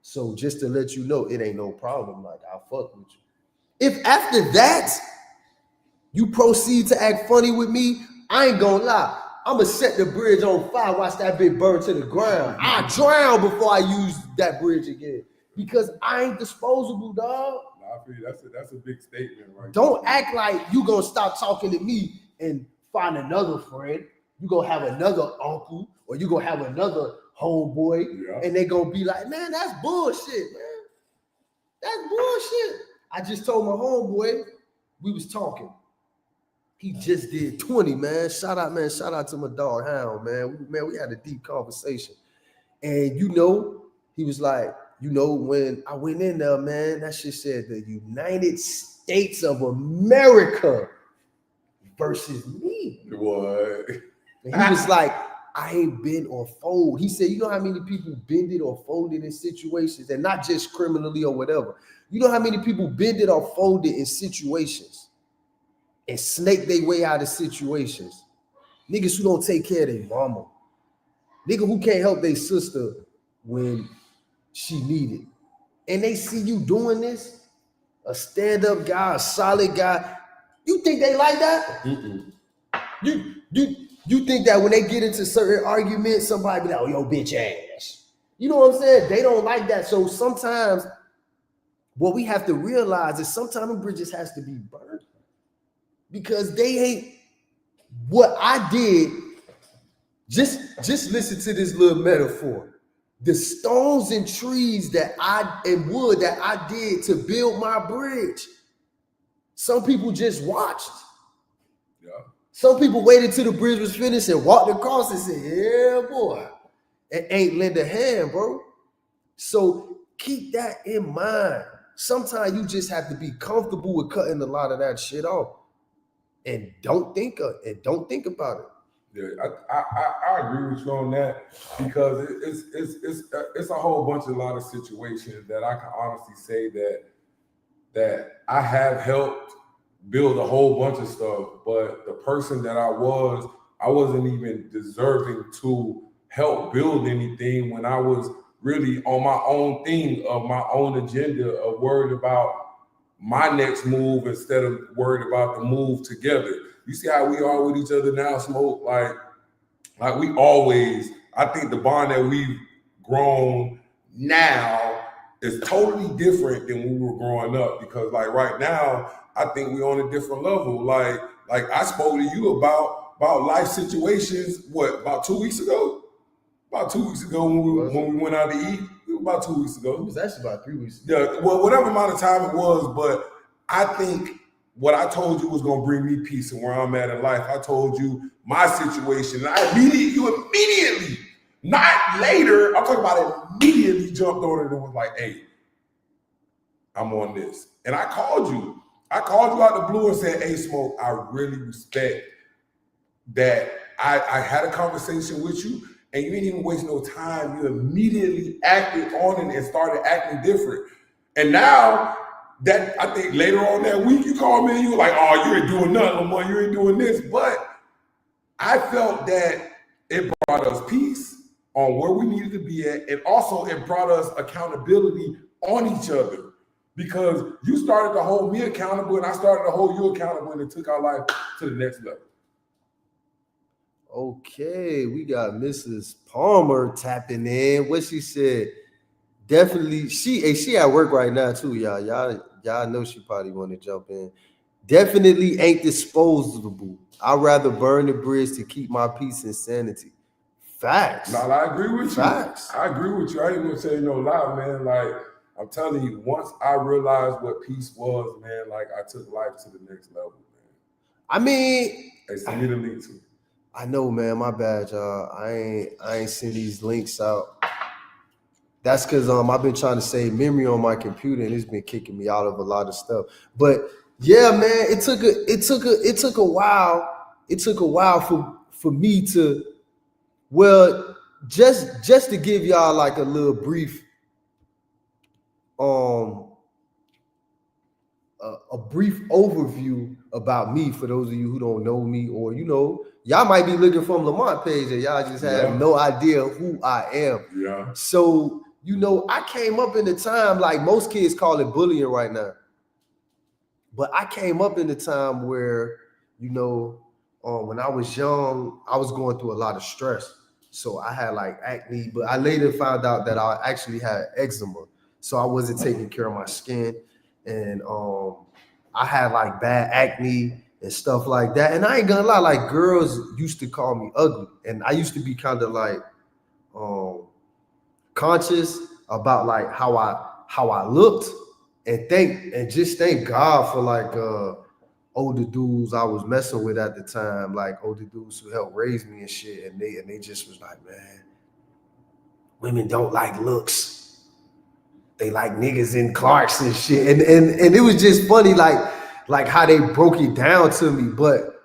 So just to let you know, it ain't no problem. Like, I fuck with you. If after that you proceed to act funny with me, I ain't gonna lie. I'm gonna set the bridge on fire, watch that bitch burn to the ground. I drown before I use that bridge again. Because I ain't disposable, dog. I feel that's a big statement, right? Don't act like you gonna stop talking to me and find another friend. You gonna have another uncle, or you gonna have another homeboy, and they gonna be like, "Man, that's bullshit, man. That's bullshit." I just told my homeboy, we was talking. He just did 20, man. Shout out to my dog Hound, man. We had a deep conversation. And you know, he was like, "You know, when I went in there, man, that shit said the United States of America versus me." What? And he was like, "I ain't been or fold." He said, "You know how many people bended or folded in situations, and not just criminally or whatever. You know how many people bended or folded in situations and snake their way out of situations? Niggas who don't take care of their mama, Nigga who can't help their sister when she needed. And they see you doing this, a stand-up guy, a solid guy. You think they like that? Mm-mm. You think that when they get into certain arguments, somebody be like, oh, yo, bitch ass. You know what I'm saying? They don't like that. So sometimes what we have to realize is sometimes the bridges has to be burned. Because they ain't what I did. Just listen to this little metaphor. The stones and trees and wood that I did to build my bridge. Some people just watched. Yeah. Some people waited till the bridge was finished and walked across and said, yeah, boy. And ain't lend a hand, bro. So keep that in mind. Sometimes you just have to be comfortable with cutting a lot of that shit off. And don't think about it. Yeah, I agree with you on that because it's a whole bunch of lot of situations that I can honestly say that I have helped build a whole bunch of stuff, but the person that I wasn't even deserving to help build anything when I was really on my own thing of my own agenda of worried about my next move instead of worried about the move together. You see how we are with each other now, Smoke? Like we always, I think the bond that we've grown now is totally different than when we were growing up because like right now, I think we're on a different level. Like I spoke to you about life situations, about 2 weeks ago? About 2 weeks ago when we went out to eat. It was about 2 weeks ago. It was actually about 3 weeks ago. Yeah, well, whatever amount of time it was, but I think what I told you was gonna bring me peace and where I'm at in life. I told you my situation. And you immediately, not later, I'm talking about immediately jumped on it and was like, hey, I'm on this. And I called you. I called you out the blue and said, hey, Smoke, I really respect that I had a conversation with you and you didn't even waste no time. You immediately acted on it and started acting different. And now that I think later on that week you called me and you were like, oh, you ain't doing nothing, Lamont, you ain't doing this. But I felt that it brought us peace on where we needed to be at. And also it brought us accountability on each other because you started to hold me accountable and I started to hold you accountable and it took our life to the next level. Okay, we got Mrs. Palmer tapping in. What she said, definitely, she at work right now too, y'all. Y'all know she probably want to jump in. Definitely ain't disposable. I'd rather burn the bridge to keep my peace and sanity. Facts. No, I agree with you. Facts. I agree with you. I ain't gonna say no lie, man. Like I'm telling you, once I realized what peace was, man, like I took life to the next level, man. I mean, hey, send me the link to. I know, man. My bad, y'all. I ain't send these links out. That's because I've been trying to save memory on my computer and it's been kicking me out of a lot of stuff. But yeah, man, it took a while. It took a while for me to, well, just to give y'all like a little brief a brief overview about me for those of you who don't know me, or y'all might be looking from Lamont page and y'all just have no idea who I am. Yeah. So I came up in the time, like most kids call it bullying right now. But I came up in the time where, when I was young, I was going through a lot of stress. So I had like acne, but I later found out that I actually had eczema. So I wasn't taking care of my skin. And I had like bad acne and stuff like that. And I ain't gonna lie, like girls used to call me ugly. And I used to be kind of like conscious about like how I looked, and just thank God for like older dudes I was messing with at the time, like older dudes who helped raise me and shit, and they just was like, man, women don't like looks. They like niggas in Clarks and shit. And it was just funny like how they broke it down to me, but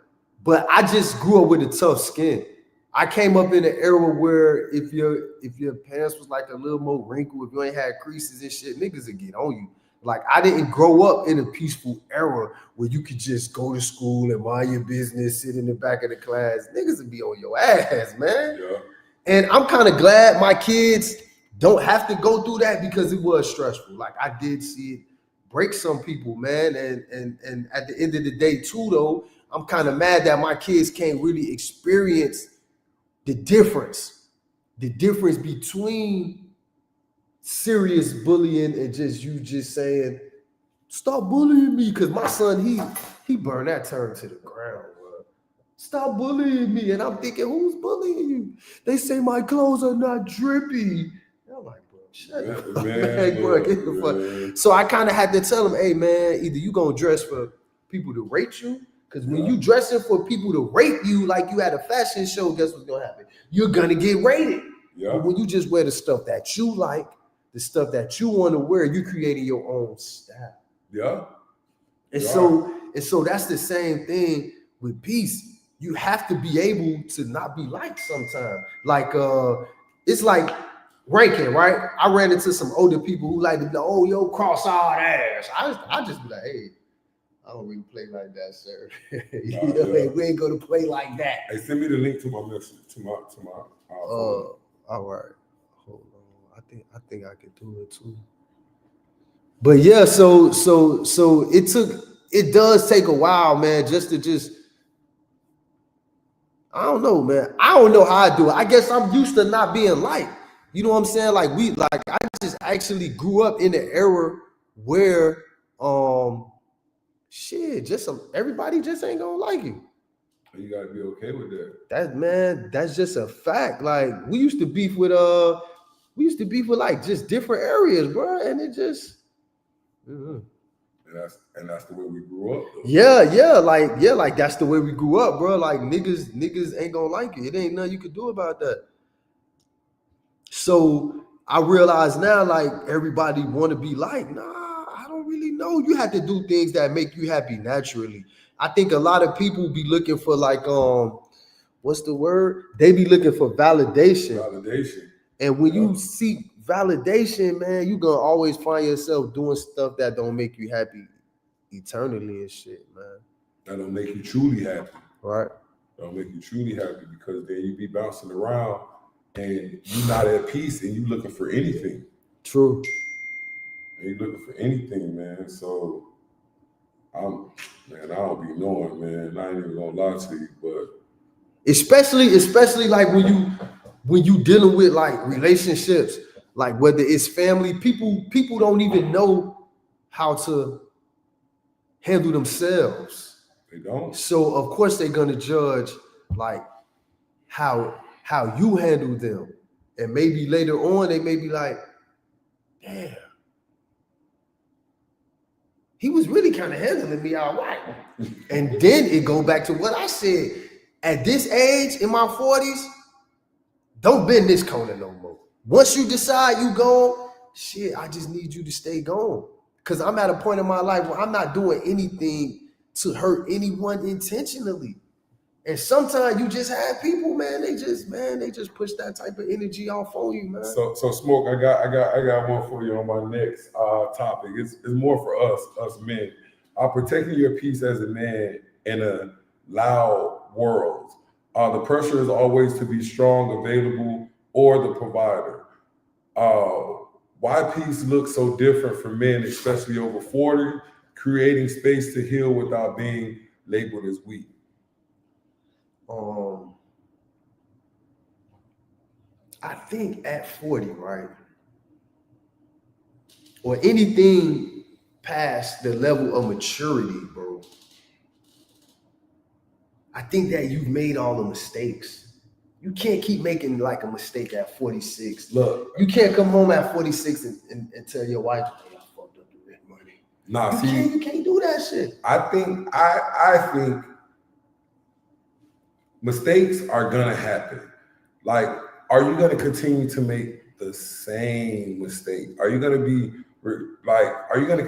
I just grew up with a tough skin. I came up in an era where if your pants was like a little more wrinkled, if you ain't had creases and shit, niggas would get on you. Like I didn't grow up in a peaceful era where you could just go to school and mind your business, sit in the back of the class. Niggas would be on your ass, man. Yeah. And I'm kind of glad my kids don't have to go through that because it was stressful. Like I did see it break some people, man. And at the end of the day, too, though, I'm kind of mad that my kids can't really experience the difference between serious bullying and just you just saying, stop bullying me. Cause my son, he burned that term to the ground, bro. Stop bullying me. And I'm thinking, who's bullying you? They say my clothes are not drippy. And I'm like, bro, shut up. Man, bro, get the fuck. So I kind of had to tell him, hey man, either you gonna dress for people to rate you, because when you dressing for people to rate you like you at a fashion show, guess what's gonna happen? You're gonna get rated. But when you just wear the stuff that you like, the stuff that you want to wear, you're creating your own style. And so that's the same thing with peace. You have to be able to not be liked sometimes. Like it's like ranking, right? I ran into some older people who like to be, oh, yo, cross-eyed ass. I just be like, hey, I don't really play like that, sir. We ain't gonna play like that. Hey, send me the link to my message to my all right. Hold on. I think I can do it too. But yeah, so it does take a while, man, I don't know, man. I don't know how I do it. I guess I'm used to not being liked. You know what I'm saying? Like I just actually grew up in an era where everybody just ain't gonna like you. You gotta be okay with that. That's just a fact. Like we used to beef with like just different areas, bro, and it just And that's the way we grew up, though. Like that's the way we grew up, bro. Like niggas ain't gonna like you. It ain't nothing you could do about that. So I realize now, like everybody want to be like, nah, I don't really know. You have to do things that make you happy naturally. I think a lot of people be looking for like what's the word? They be looking for validation. And when you seek validation, man, you gonna always find yourself doing stuff that don't make you happy eternally and shit, man. That don't make you truly happy. Right. Don't make you truly happy, because then you be bouncing around and you're not at peace and you looking for anything. True. And you looking for anything, man. So I don't be knowing, man. I ain't even gonna lie to you, but especially like when you dealing with like relationships, like whether it's family, people don't even know how to handle themselves. They don't. So of course they're gonna judge like how you handle them. And maybe later on they may be like, damn, he was really kind of handling me all right. And then it go back to what I said. At this age, in my 40s, don't bend this corner no more. Once you decide you go, shit, I just need you to stay gone. Because I'm at a point in my life where I'm not doing anything to hurt anyone intentionally. And sometimes you just have people, man, they just push that type of energy off on you, man. So Smoke, I got one for you on my next topic. It's more for us men. Protecting your peace as a man in a loud world. The pressure is always to be strong, available, or the provider. Why peace looks so different for men, especially over 40, creating space to heal without being labeled as weak. I think at 40, right? Or anything past the level of maturity, bro, I think that you've made all the mistakes. You can't keep making like a mistake at 46. Look, you can't come home at 46 and tell your wife, hey, I fucked up the rent money. Nah, you can't do that shit. I think mistakes are gonna happen. Like, are you gonna continue to make the same mistake? Are you gonna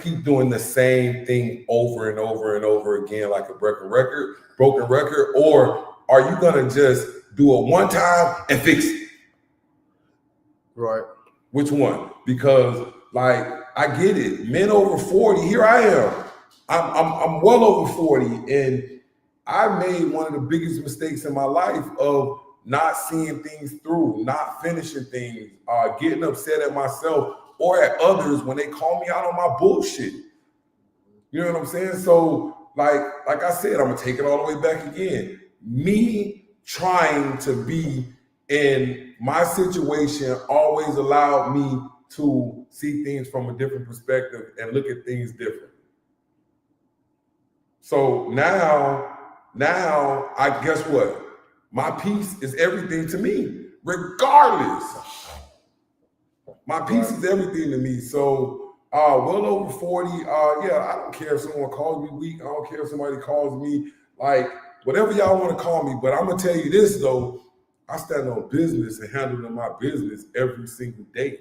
keep doing the same thing over and over and over again, like a broken record? Or are you gonna just do it one time and fix it? Right. Which one? Because like, I get it. Men over 40, here I am. I'm well over 40, and I made one of the biggest mistakes in my life of not seeing things through, not finishing things, getting upset at myself or at others when they call me out on my bullshit. You know what I'm saying? So like I said, I'm gonna take it all the way back again. Me trying to be in my situation always allowed me to see things from a different perspective and look at things different. So now I guess what? My peace is everything to me, regardless. My peace is everything to me. So well over 40, yeah, I don't care if someone calls me weak. I don't care if somebody calls me like whatever y'all want to call me. But I'm gonna tell you this though, I stand on business and handling my business every single day.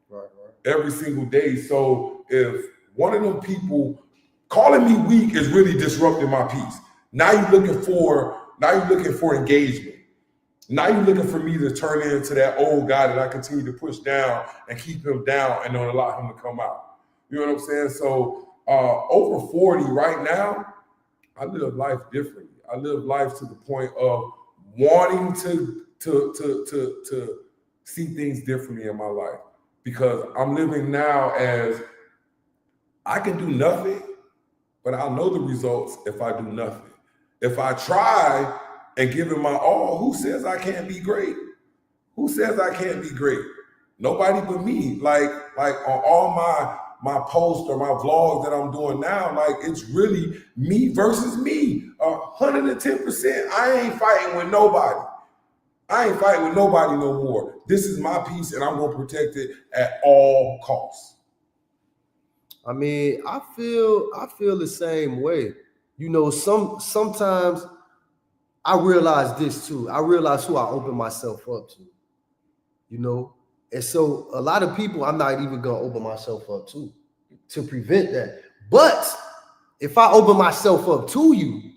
Right. Every single day. So if one of them people calling me weak is really disrupting my peace. Now you're looking for engagement. Now you're looking for me to turn into that old guy that I continue to push down and keep him down and don't allow him to come out. You know what I'm saying? So over 40 right now, I live life differently. I live life to the point of wanting to see things differently in my life, because I'm living now as I can do nothing, but I'll know the results if I do nothing. If I try and give it my all, who says I can't be great? Who says I can't be great? Nobody but me. Like on all my posts or my vlogs that I'm doing now, like it's really me versus me, 110%. I ain't fighting with nobody. I ain't fighting with nobody no more. This is my piece and I'm gonna protect it at all costs. I mean, I feel the same way. You know, sometimes I realize this too. I realize who I open myself up to. You know, and so a lot of people I'm not even gonna open myself up to prevent that. But if I open myself up to you,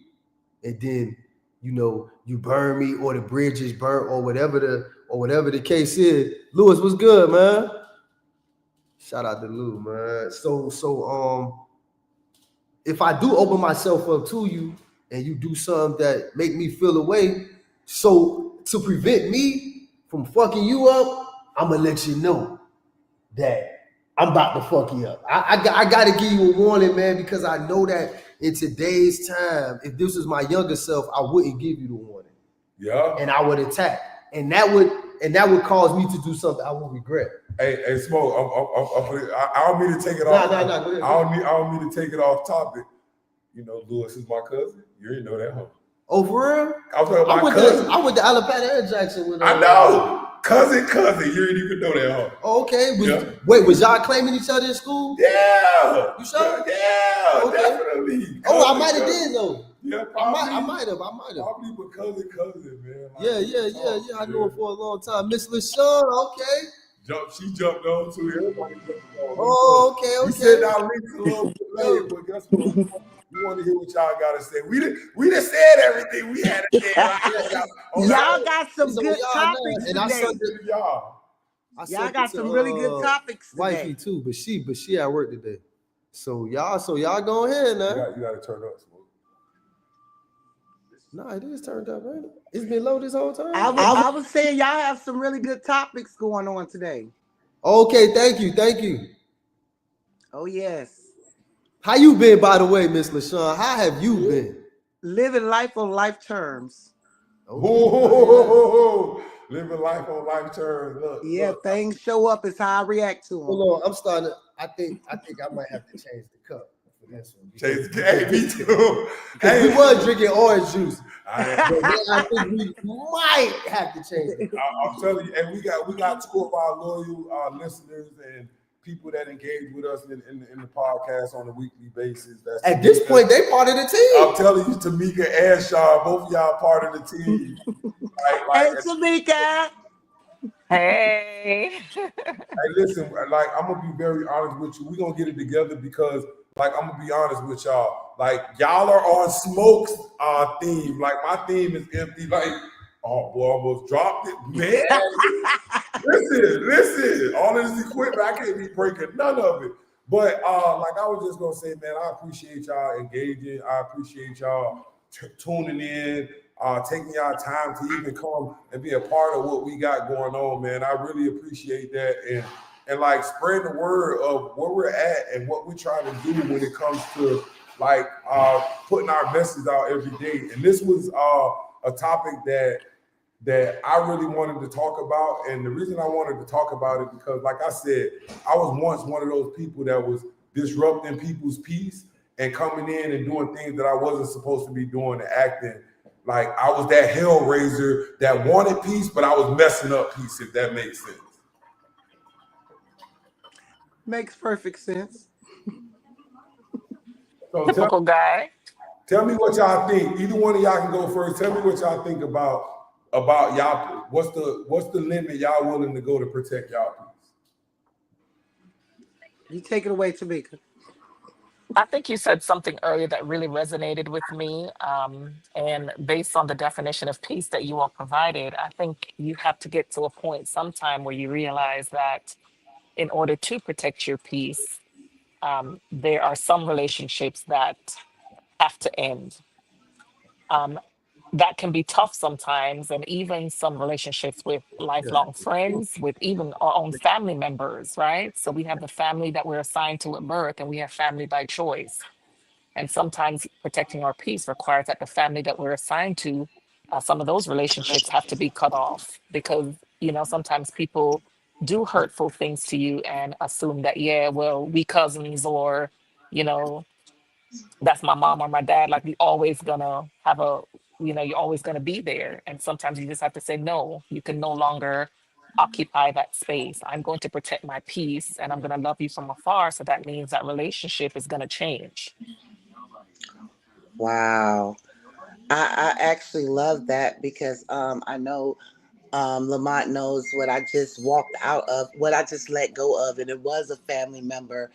and then you know you burn me or the bridge is burnt or whatever the case is, Lewis, what's good, man? Shout out to Lou, man. So if I do open myself up to you and you do something that make me feel away, so to prevent me from fucking you up, I'm gonna let you know that I'm about to fuck you up. I gotta give you a warning, man, because I know that in today's time, if this was my younger self, I wouldn't give you the warning. Yeah. And I would attack. And that would cause me to do something I would regret. Hey, Smoke, I don't mean to take it off. No, go ahead. I don't mean to take it off topic. You know, Lewis is my cousin. You already know that, huh? Oh, for real? I'm talking about my cousin. I went to Alabama and Jackson with I know. Cousin. You didn't even know that, huh? Oh, okay. Wait, was y'all claiming each other in school? Yeah. You sure? Yeah, okay. Definitely. I might have did though. Yeah, probably. I might have. Probably with cousin, man. Like, Yeah. I knew her for a long time. Miss LaShawn, okay. She jumped on too. Everybody jumped on. Oh, okay. We said our links a little bit late, but guess what? We want to hear what y'all got to say. We done said everything we had to say. Y'all got some good topics and today. Y'all got some really good topics today. Wifey too, but she at work today. So y'all go ahead now. You got to turn up. No, it is turned up, ain't it? It's been low this whole time. I was saying y'all have some really good topics going on today. Okay, thank you. Oh yes. How you been, by the way, Miss LaShawn? How have you been? Living life on life terms. Oh, living life on life terms. Look. Things show up is how I react to them. Hold on, I'm starting. I think I might have to change the cup for this one. Hey, me too. Hey, we was drinking orange juice. I think we might have to change it. I'm telling you, and we got two of our loyal listeners and people that engage with us in the podcast on a weekly basis. At this point, they part of the team. I'm telling you, Tamika and Shaw, both of y'all part of the team. Hey, Tamika. Hey. Hey, listen, like I'm gonna be very honest with you. We're gonna get it together because, like, I'm gonna be honest with y'all. Like, y'all are on Smoke's theme. Like, my theme is empty. Like, oh boy, almost dropped it, man. Listen. All of this equipment, I can't be breaking none of it. But like I was just gonna say, man, I appreciate y'all engaging. I appreciate y'all tuning in. taking y'all time to even come and be a part of what we got going on, man. I really appreciate that, and like spread the word of where we're at and what we're trying to do when it comes to like putting our message out every day. And this was a topic that I really wanted to talk about. And the reason I wanted to talk about it because, like I said, I was once one of those people that was disrupting people's peace and coming in and doing things that I wasn't supposed to be doing and acting like I was that hellraiser that wanted peace, but I was messing up peace, if that makes sense. Makes perfect sense. So Typical guy. tell me what y'all think. Either one of y'all can go first. Tell me what y'all think about y'all. What's the limit y'all willing to go to protect y'all peace? You take it away, Tamika. I think you said something earlier that really resonated with me. And based on the definition of peace that you all provided, I think you have to get to a point sometime where you realize that in order to protect your peace, there are some relationships that have to end. Um, that can be tough sometimes, and even some relationships with lifelong friends, with even our own family members, right? So we have the family that we're assigned to at birth, and we have family by choice. And sometimes protecting our peace requires that the family that we're assigned to, some of those relationships have to be cut off because, sometimes people do hurtful things to you and assume that, yeah, well, we cousins or, you know, that's my mom or my dad. Like we always gonna have you're always gonna be there. And sometimes you just have to say, no, you can no longer occupy that space. I'm going to protect my peace and I'm gonna love you from afar. So that means that relationship is gonna change. Wow. I actually love that because I know Lamont knows what I just walked out of, what I just let go of, and it was a family member.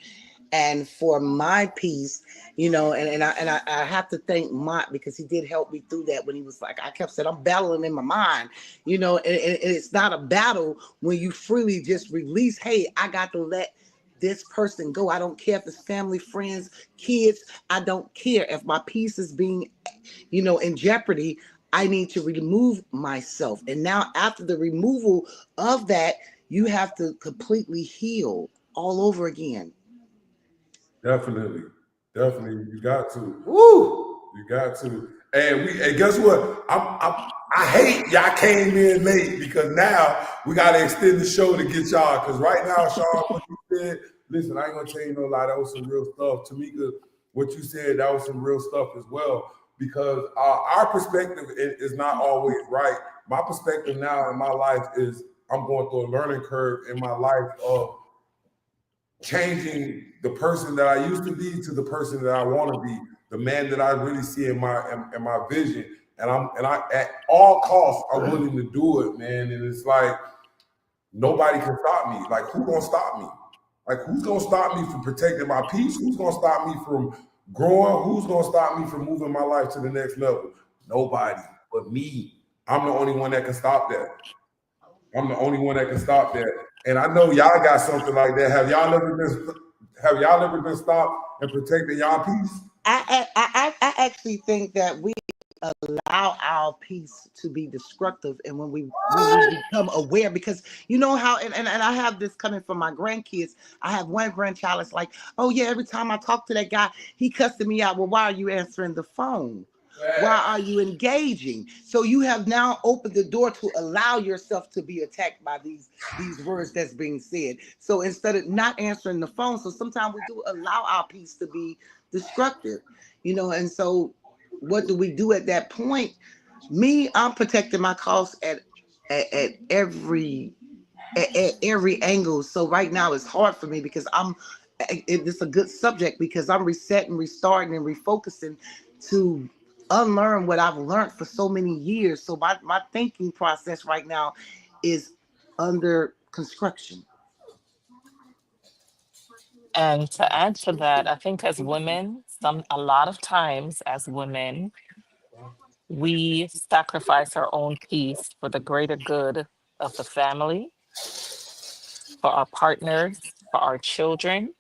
And for my piece, I have to thank Mott because he did help me through that when he was like, I kept saying, I'm battling in my mind, and it's not a battle when you freely just release, hey, I got to let this person go. I don't care if it's family, friends, kids. I don't care if my peace is being, in jeopardy. I need to remove myself. And now after the removal of that, you have to completely heal all over again. Definitely, definitely, you got to. Woo, you got to. And guess what? I hate y'all came in late because now we gotta extend the show to get y'all. Because right now, Sean, what you said, listen, I ain't gonna tell you no lie. That was some real stuff. Tamika, what you said, that was some real stuff as well. Because our perspective is not always right. My perspective now in my life is I'm going through a learning curve in my life of changing the person that I used to be to the person that I want to be, the man that I really see in my vision. And I at all costs are willing to do it, man. And it's like nobody can stop me. Like who's gonna stop me? Like who's gonna stop me from protecting my peace? Who's gonna stop me from growing? Who's gonna stop me from moving my life to the next level? Nobody but me. I'm the only one that can stop that. I'm the only one that can stop that. And I know y'all got something like that. Have y'all ever been stopped and protecting y'all peace? I actually think that we allow our peace to be destructive, and when we become aware, because you know how, and I have this coming from my grandkids. I have one grandchild that's like, oh yeah, every time I talk to that guy, he cussing me out. Well, why are you answering the phone? Why are you engaging? So you have now opened the door to allow yourself to be attacked by these words that's being said. So instead of not answering the phone, so sometimes we do allow our peace to be destructive, and so what do we do at that point? Me, I'm protecting my cause at every at every angle. So right now it's hard for me because it's a good subject because I'm resetting, restarting, and refocusing to unlearn what I've learned for so many years. So my thinking process right now is under construction. And to add to that, I think as women, a lot of times as women, we sacrifice our own peace for the greater good of the family, for our partners, for our children.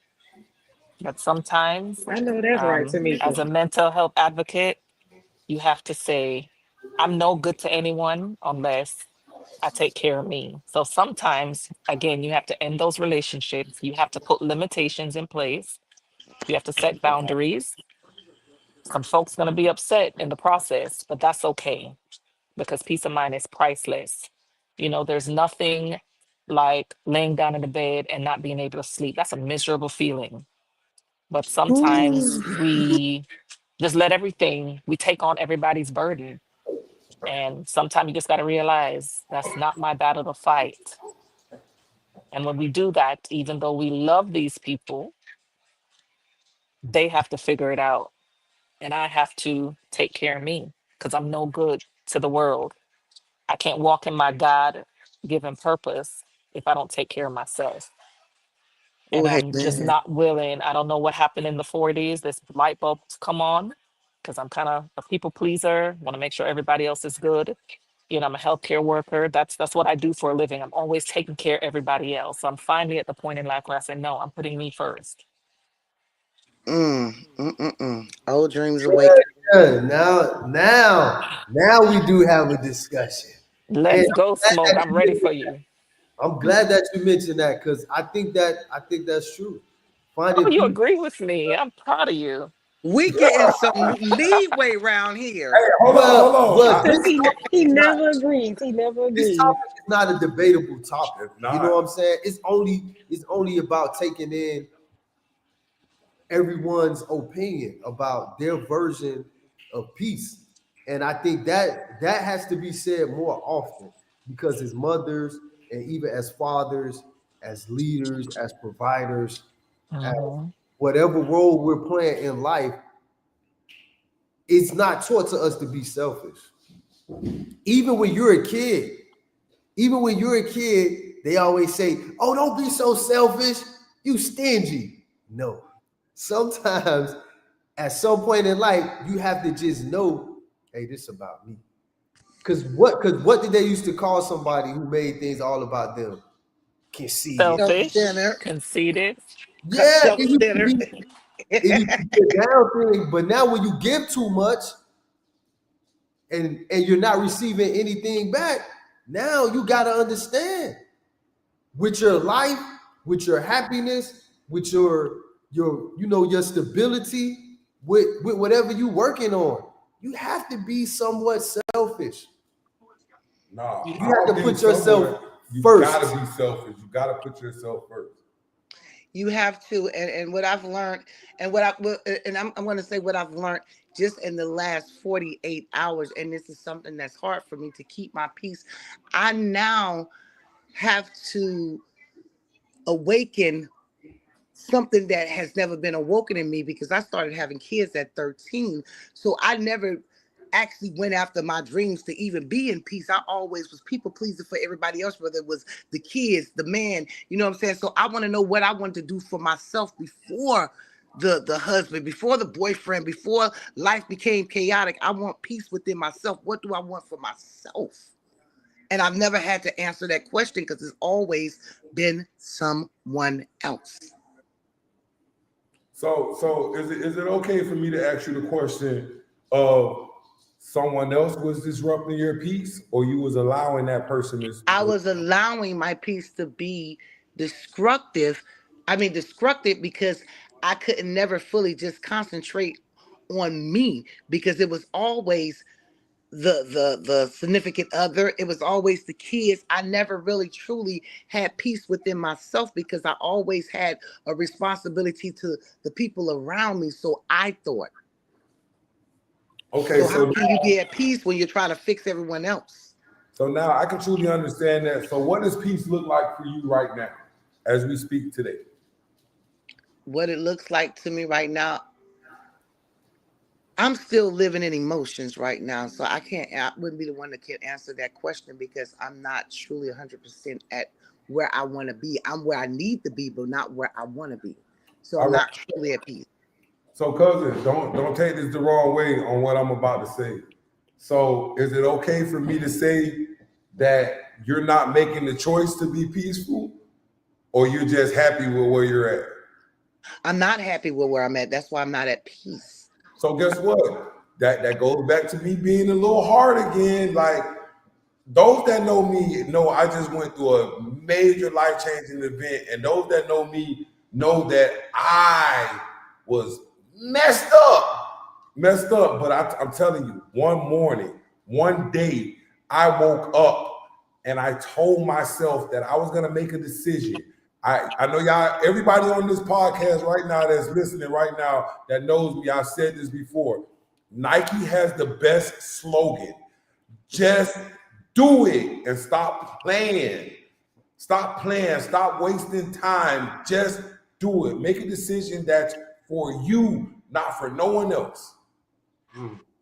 But sometimes, I know that's right, as Tamika. a mental health advocate, you have to say, I'm no good to anyone unless I take care of me. So sometimes, again, you have to end those relationships. You have to put limitations in place. You have to set boundaries. Some folks going to be upset in the process, but that's okay because peace of mind is priceless. You know, there's nothing like laying down in the bed and not being able to sleep. That's a miserable feeling. But sometimes Ooh. we just let everything, we take on everybody's burden. And sometimes you just got to realize that's not my battle to fight. And when we do that, even though we love these people, they have to figure it out. And I have to take care of me because I'm no good to the world. I can't walk in my God given purpose if I don't take care of myself. And Oh, hey, I'm just man. not willing. I don't know what happened in the 40s. This light bulbs come on because I'm kind of a people pleaser, want to make sure everybody else is good. You know, I'm a healthcare worker. That's what I do for a living. I'm always taking care of everybody else. So I'm finally at the point in life where I say, no, I'm putting me first. Old dreams awaken. Yeah, now we do have a discussion. And Let's go, Smoke. I'm ready for you. I'm glad that you mentioned that because I think that's true. Oh, Finding you peace. agree with me. I'm proud of you. We getting some leeway around Hey, here. hold on. But this He topic is not never agrees. He never this agrees. topic is not a debatable topic. It's You know what not. I'm saying? It's only about taking in everyone's opinion about their version of peace. And I think that has to be said more often because as mothers and even as fathers, as leaders, as providers, as Mhm. whatever role we're playing in life, it's not taught to us to be selfish. Even when you're a kid, they always say, "Oh, don't be so selfish. You stingy." No. Sometimes at some point in life, you have to just know, hey, this is about me. Because what did they used to call somebody who made things all about them? Conceited. Selfish, Self-centered. conceited. Yeah, Self-centered. it used to be a down thing. But now when you give too much and you're not receiving anything back, now you gotta understand with your life, with your happiness, with your stability, with whatever you working on, you have to be somewhat selfish. Nah, You I have don't to think put yourself somewhere you gotta first. be selfish. You gotta put yourself first. You have to, and what I've learned, and I'm going to say what I've learned just in the last 48 hours, and this is something that's hard for me to keep my peace. I now have to awaken something that has never been awoken in me because I started having kids at 13. So I never actually went after my dreams to even be in peace. I always was people pleasing for everybody else, whether it was the kids, the man, you know what I'm saying? So I want to know what I want to do for myself before the husband, before the boyfriend, before life became chaotic. I want peace within myself. What do I want for myself? And I've never had to answer that question because it's always been someone else. So is it okay for me to ask you the question of someone else was disrupting your peace, or you was allowing that person I to was allowing my piece to be destructive. I mean, destructive because I couldn't never fully just concentrate on me because it was always the significant other. It was always the kids. I never really truly had peace within myself because I always had a responsibility to the people around me. So I thought. Okay, So how so can you be at peace when you're trying to fix everyone else? so now I can truly understand that. So what does peace look like for you right now as we speak today? What it looks like to me right now, I'm still living in emotions right now, so I wouldn't be the one that can answer that question because I'm not truly 100% at where I want to be. I'm where I need to be, but not where I want to be. So All I'm right. not truly at peace. So cousin, don't take this the wrong way on what I'm about to say. So is it okay for me to say that you're not making the choice to be peaceful, or you're just happy with where you're at? I'm not happy with where I'm at. That's why I'm not at peace. So guess what? that goes back to me being a little hard again. Like, those that know me know I just went through a major life-changing event, and those that know me know that I was messed up. But I'm telling you, one morning, one day, I woke up and I told myself that I was gonna make a decision. I know y'all, everybody on this podcast right now that's listening right now that knows me, I've said this before. Nike has the best slogan. Just do it and stop playing. Stop playing. Stop wasting time. Just do it. Make a decision that's for you, not for no one else.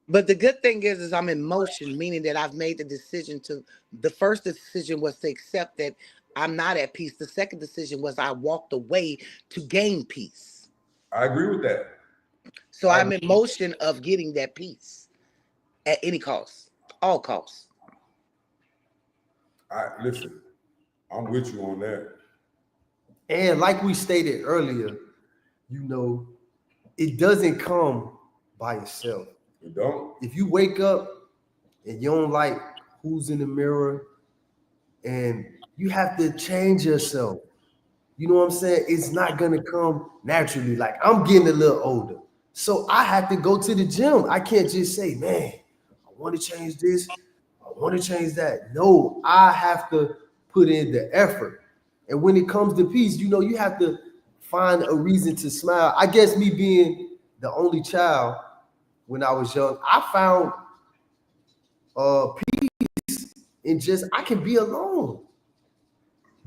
But the good thing is I'm in motion, meaning that I've made the decision to. The first decision was to accept that I'm not at peace. The second decision was I walked away to gain peace. I agree with that. So I'm in motion of getting that peace at any cost, all costs. Listen, I'm with you on that. And like we stated earlier, you know, it doesn't come by itself. You don't? If you wake up and you don't like who's in the mirror, and you have to change yourself, you know what I'm saying? It's not gonna come naturally. Like, I'm getting a little older, so I have to go to the gym. I can't just say, man, I want to change this, I want to change that. No, I have to put in the effort. And when it comes to peace, you know, you have to find a reason to smile. I guess me being the only child when I was young, I found peace in just, I can be alone.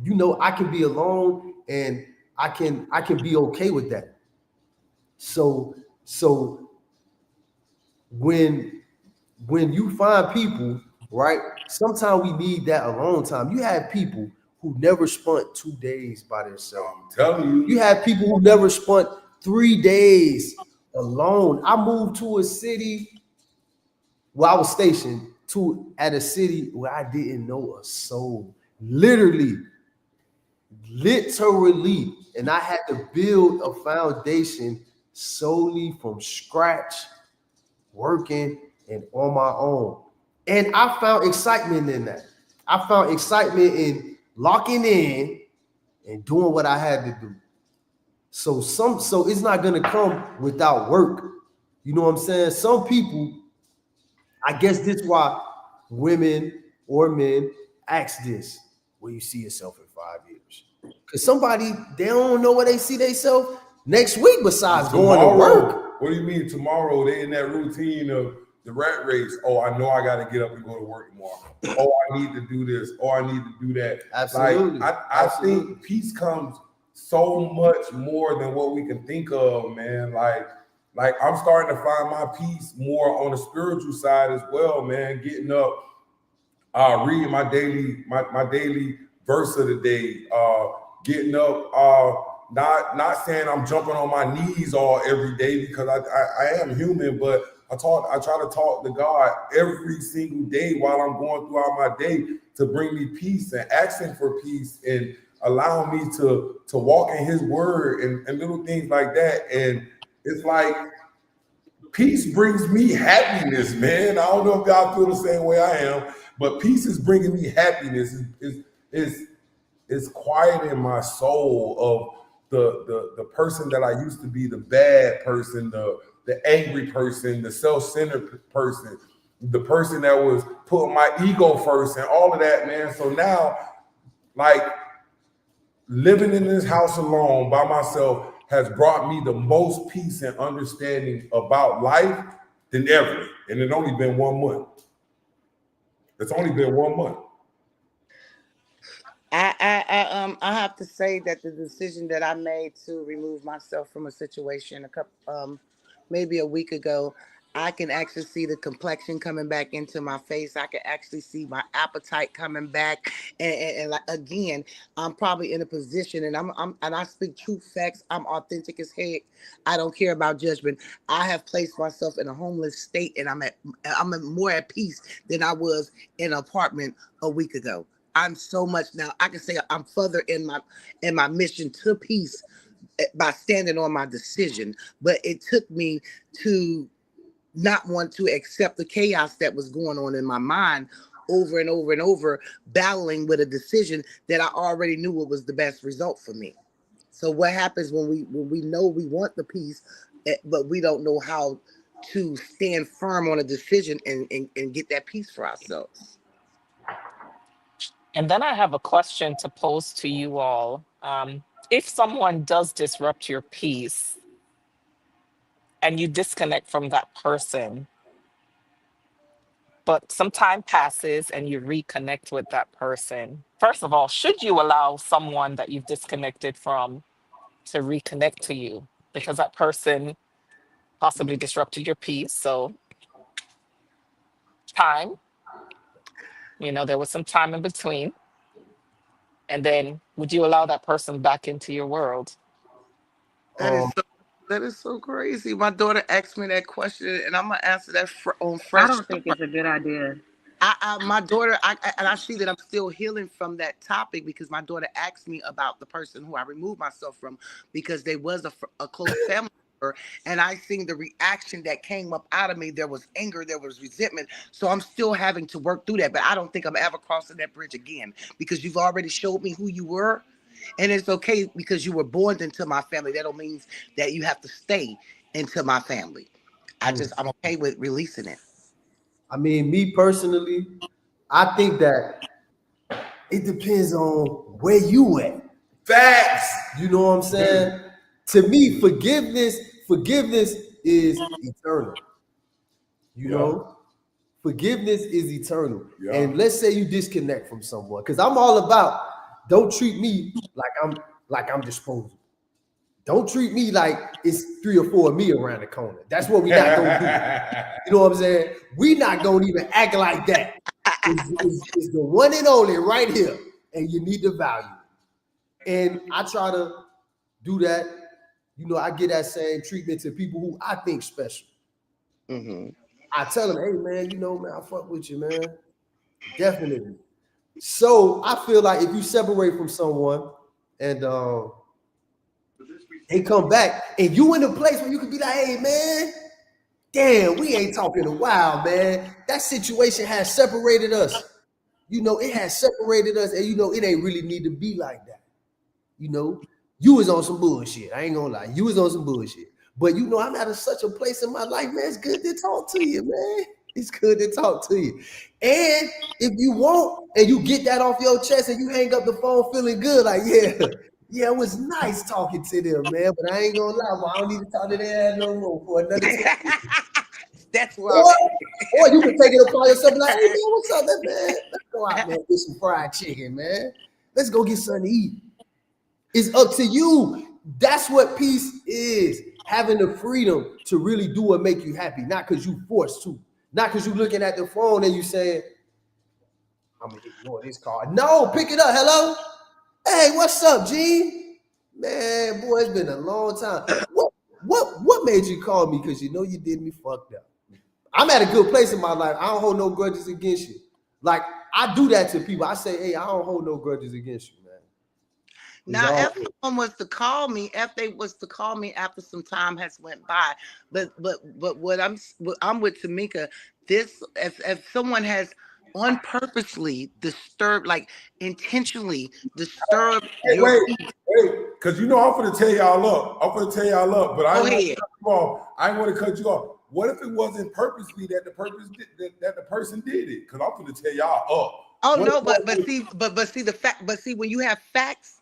You know, I can be alone, and I can be okay with that. So when you find people, right? Sometimes we need that alone time. You have people who never spent 2 days by themselves. I'm telling you. You have people who never spent 3 days alone. I moved to a city where I was stationed at a city where I didn't know a soul. Literally. And I had to build a foundation solely from scratch, working and on my own. And I found excitement in that. I found excitement in locking in and doing what I had to do. So it's not gonna come without work. You know what I'm saying? Some people, I guess this is why women or men ask this: where you see yourself in 5 years? Because somebody, they don't know where they see themselves next week besides going to work. What do you mean tomorrow? They in that routine of the rat race. Oh, I know I got to get up and go to work tomorrow. Oh, I need to do this. Oh, I need to do that. Absolutely. Like, I think peace comes so much more than what we can think of, man. Like I'm starting to find my peace more on the spiritual side as well, man. Getting up, reading my daily verse of the day, getting up, not saying I'm jumping on my knees every day, because I am human, but I try to talk to God every single day while I'm going throughout my day to bring me peace, and asking for peace, and allowing me to walk in his word, and little things like that. And it's like, peace brings me happiness, man. I don't know if y'all feel the same way I am, but peace is bringing me happiness. It's quieting my soul of the person that I used to be, the bad person, the angry person, the self-centered person, the person that was putting my ego first, and all of that, man. So now, like, living in this house alone by myself has brought me the most peace and understanding about life than ever. And it's only been 1 month. It's only been 1 month. I have to say that the decision that I made to remove myself from a situation maybe a week ago, I can actually see the complexion coming back into my face. I can actually see my appetite coming back, and like, again, I'm probably in a position, and and I speak true facts. I'm authentic as heck. I don't care about judgment. I have placed myself in a homeless state, and I'm more at peace than I was in an apartment a week ago. I'm so much now. I can say I'm further in my mission to peace by standing on my decision. But it took me to not want to accept the chaos that was going on in my mind over and over and over, battling with a decision that I already knew what was the best result for me. So what happens when we know we want the peace, but we don't know how to stand firm on a decision and get that peace for ourselves? And then I have a question to pose to you all. If someone does disrupt your peace and you disconnect from that person, but some time passes and you reconnect with that person, first of all, should you allow someone that you've disconnected from to reconnect to you? Because that person possibly disrupted your peace. So, time, there was some time in between. And then would you allow that person back into your world? That is Um, so, that is so crazy. My daughter asked me that question, and I'm gonna answer that on I fresh don't start. think it's a good idea. My daughter, and I see that I'm still healing from that topic because my daughter asked me about the person who I removed myself from because they was a close family member, and I seen the reaction that came up out of me. There was anger, there was resentment. So I'm still having to work through that, but I don't think I'm ever crossing that bridge again because you've already showed me who you were, and it's okay because you were born into my family. That don't mean that you have to stay into my family. I'm okay with releasing it. I mean, me personally, I think that it depends on where you at. Facts. You know what I'm saying? To me, forgiveness is eternal. You Yeah. know, forgiveness is eternal. Yeah. And let's say you disconnect from someone, because I'm all about don't treat me like I'm disposable. Don't treat me like it's 3 or 4 of me around the corner. That's what we not gonna do. You know what I'm saying? We not gonna even act like that. It's the one and only right here, and you need to value it. And I try to do that. You know, I get that same treatment to people who I think special. Mm-hmm. I tell them, hey man, man, I fuck with you, man. Definitely. So I feel like if you separate from someone and they come back and you in a place where you can be like, hey man, damn, we ain't talking in a while, man. That situation has separated us. It has separated us, and it ain't really need to be like that. You was on some bullshit. I ain't gonna lie. You was on some bullshit. But I'm at such a place in my life, man. It's good to talk to you, man. It's good to talk to you. And if you want, and you get that off your chest and you hang up the phone feeling good, like, yeah, it was nice talking to them, man. But I ain't gonna lie, well, I don't need to talk to their ass no more for another 10 years. That's Or, why. or you can take it upon yourself and like, hey man, what's up, man? Let's go out, man, get some fried chicken, man. Let's go get something to eat. It's up to you. That's what peace is. Having the freedom to really do what make you happy, not because you forced to. Not because you looking at the phone and you saying, I'm gonna ignore this call. No, pick it up. Hello? Hey, what's up, Gene? Man, boy, it's been a long time. What made you call me? Because you did me fucked up. I'm at a good place in my life. I don't hold no grudges against you. Like, I do that to people. I say, hey, I don't hold no grudges against you, man. Now, if someone was to call me, if they was to call me after some time has went by, but what I'm with Tamika, this if someone has unpurposely disturbed, like intentionally disturbed Hey, your wait, peace. because I'm gonna tell y'all up. But I Go ain't ahead. cut you off. I ain't want to cut you off. What if it wasn't purposely that the person did it? Because I'm gonna tell y'all up. Oh What no, if but see when you have facts,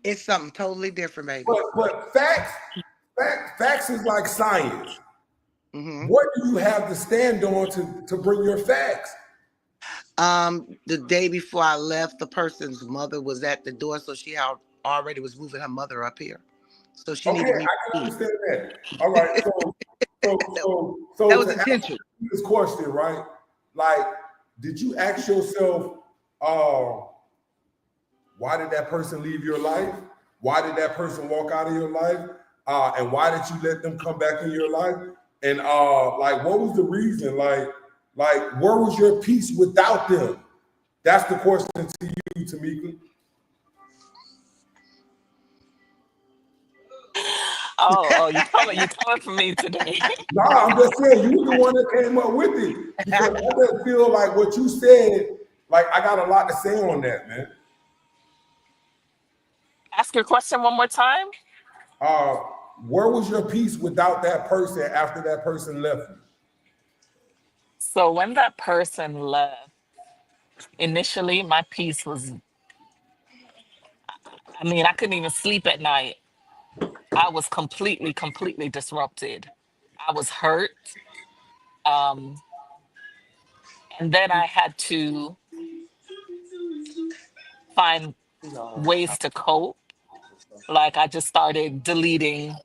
it's something totally different, baby. But facts is like science. Mm-hmm. What do you have to stand on to bring your facts? The day before I left, the person's mother was at the door, so she already was moving her mother up here. So she Okay, needed me. I can understand that. All right, so That was to answer intentional. this question, right? Like, did you ask yourself, why did that person leave your life? Why did that person walk out of your life? And why did you let them come back in your life? And like, what was the reason? Like, where was your peace without them? That's the question to you, Tamika. you coming for me today. Nah, I'm just saying you the one that came up with it because I just feel like what you said. Like I got a lot to say on that, man. Ask your question one more time. Uh, where was your peace without that person after that person left you? So when that person left, initially my peace was, I mean, I couldn't even sleep at night. I was completely disrupted. I was hurt. Um, and then I had to find ways to cope. Like I just started deleting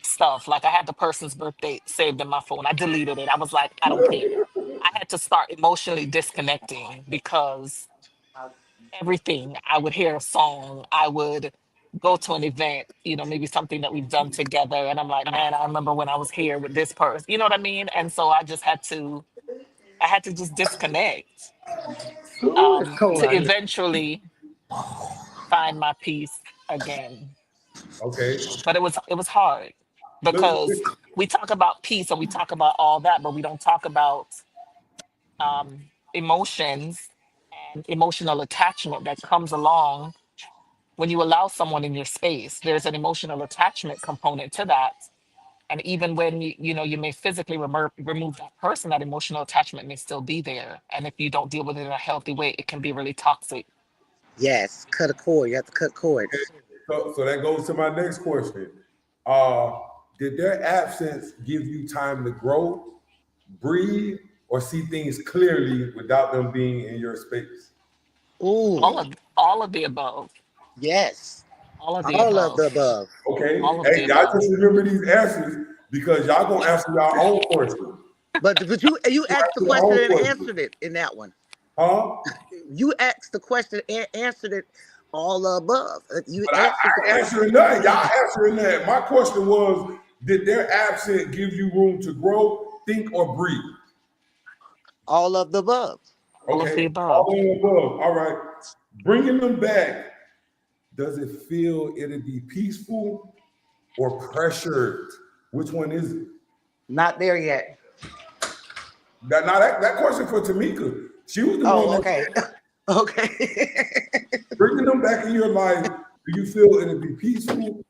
stuff. Like I had the person's birthday saved in my phone. I deleted it. I was like, I don't care. I had to start emotionally disconnecting because everything, I would hear a song, I would go to an event, maybe something that we've done together. And I'm like, man, I remember when I was here with this person. You know what I mean? And so I had to just disconnect Ooh, it's cold to out here. eventually find my peace again. Okay. But it was hard because Listen, we talk about peace and we talk about all that, but we don't talk about emotions and emotional attachment that comes along when you allow someone in your space. There's an emotional attachment component to that. And even when you may physically remove that person, that emotional attachment may still be there. And if you don't deal with it in a healthy way, it can be really toxic. Yes, cut a cord. You have to cut cords. so that goes to my next question. Uh, did their absence give you time to grow, breathe, or see things clearly without them being in your space? Ooh, All of the above. yes. All of the All of the above. above. Okay. All of the Hey, y'all above. just remember these answers because y'all gonna answer your own question. But you asked the Your question own and question. answered it in that one. Huh? You asked the question and answered it all above. You But answered the I ain't question. answering nothing. Y'all answering that. My question was, did their absence give you room to grow, think, or breathe? All of the above. All of the Okay. above. All of the above. All right. Bringing them back, does it feel it'd be peaceful or pressured? Which one is it? Not there yet. That question for Tamika. She was the one Oh, that okay. Okay. bringing them back in your life. Do you feel it'd be peaceful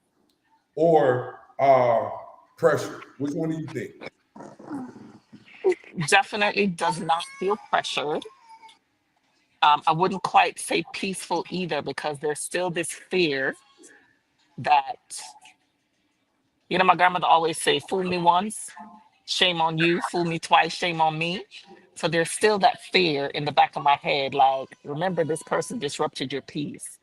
or pressure? Which one do you think? Definitely does not feel pressured. I wouldn't quite say peaceful either because there's still this fear that, my grandmother always say, fool me once, shame on you, fool me twice, shame on me. So there's still that fear in the back of my head, like, remember this person disrupted your peace.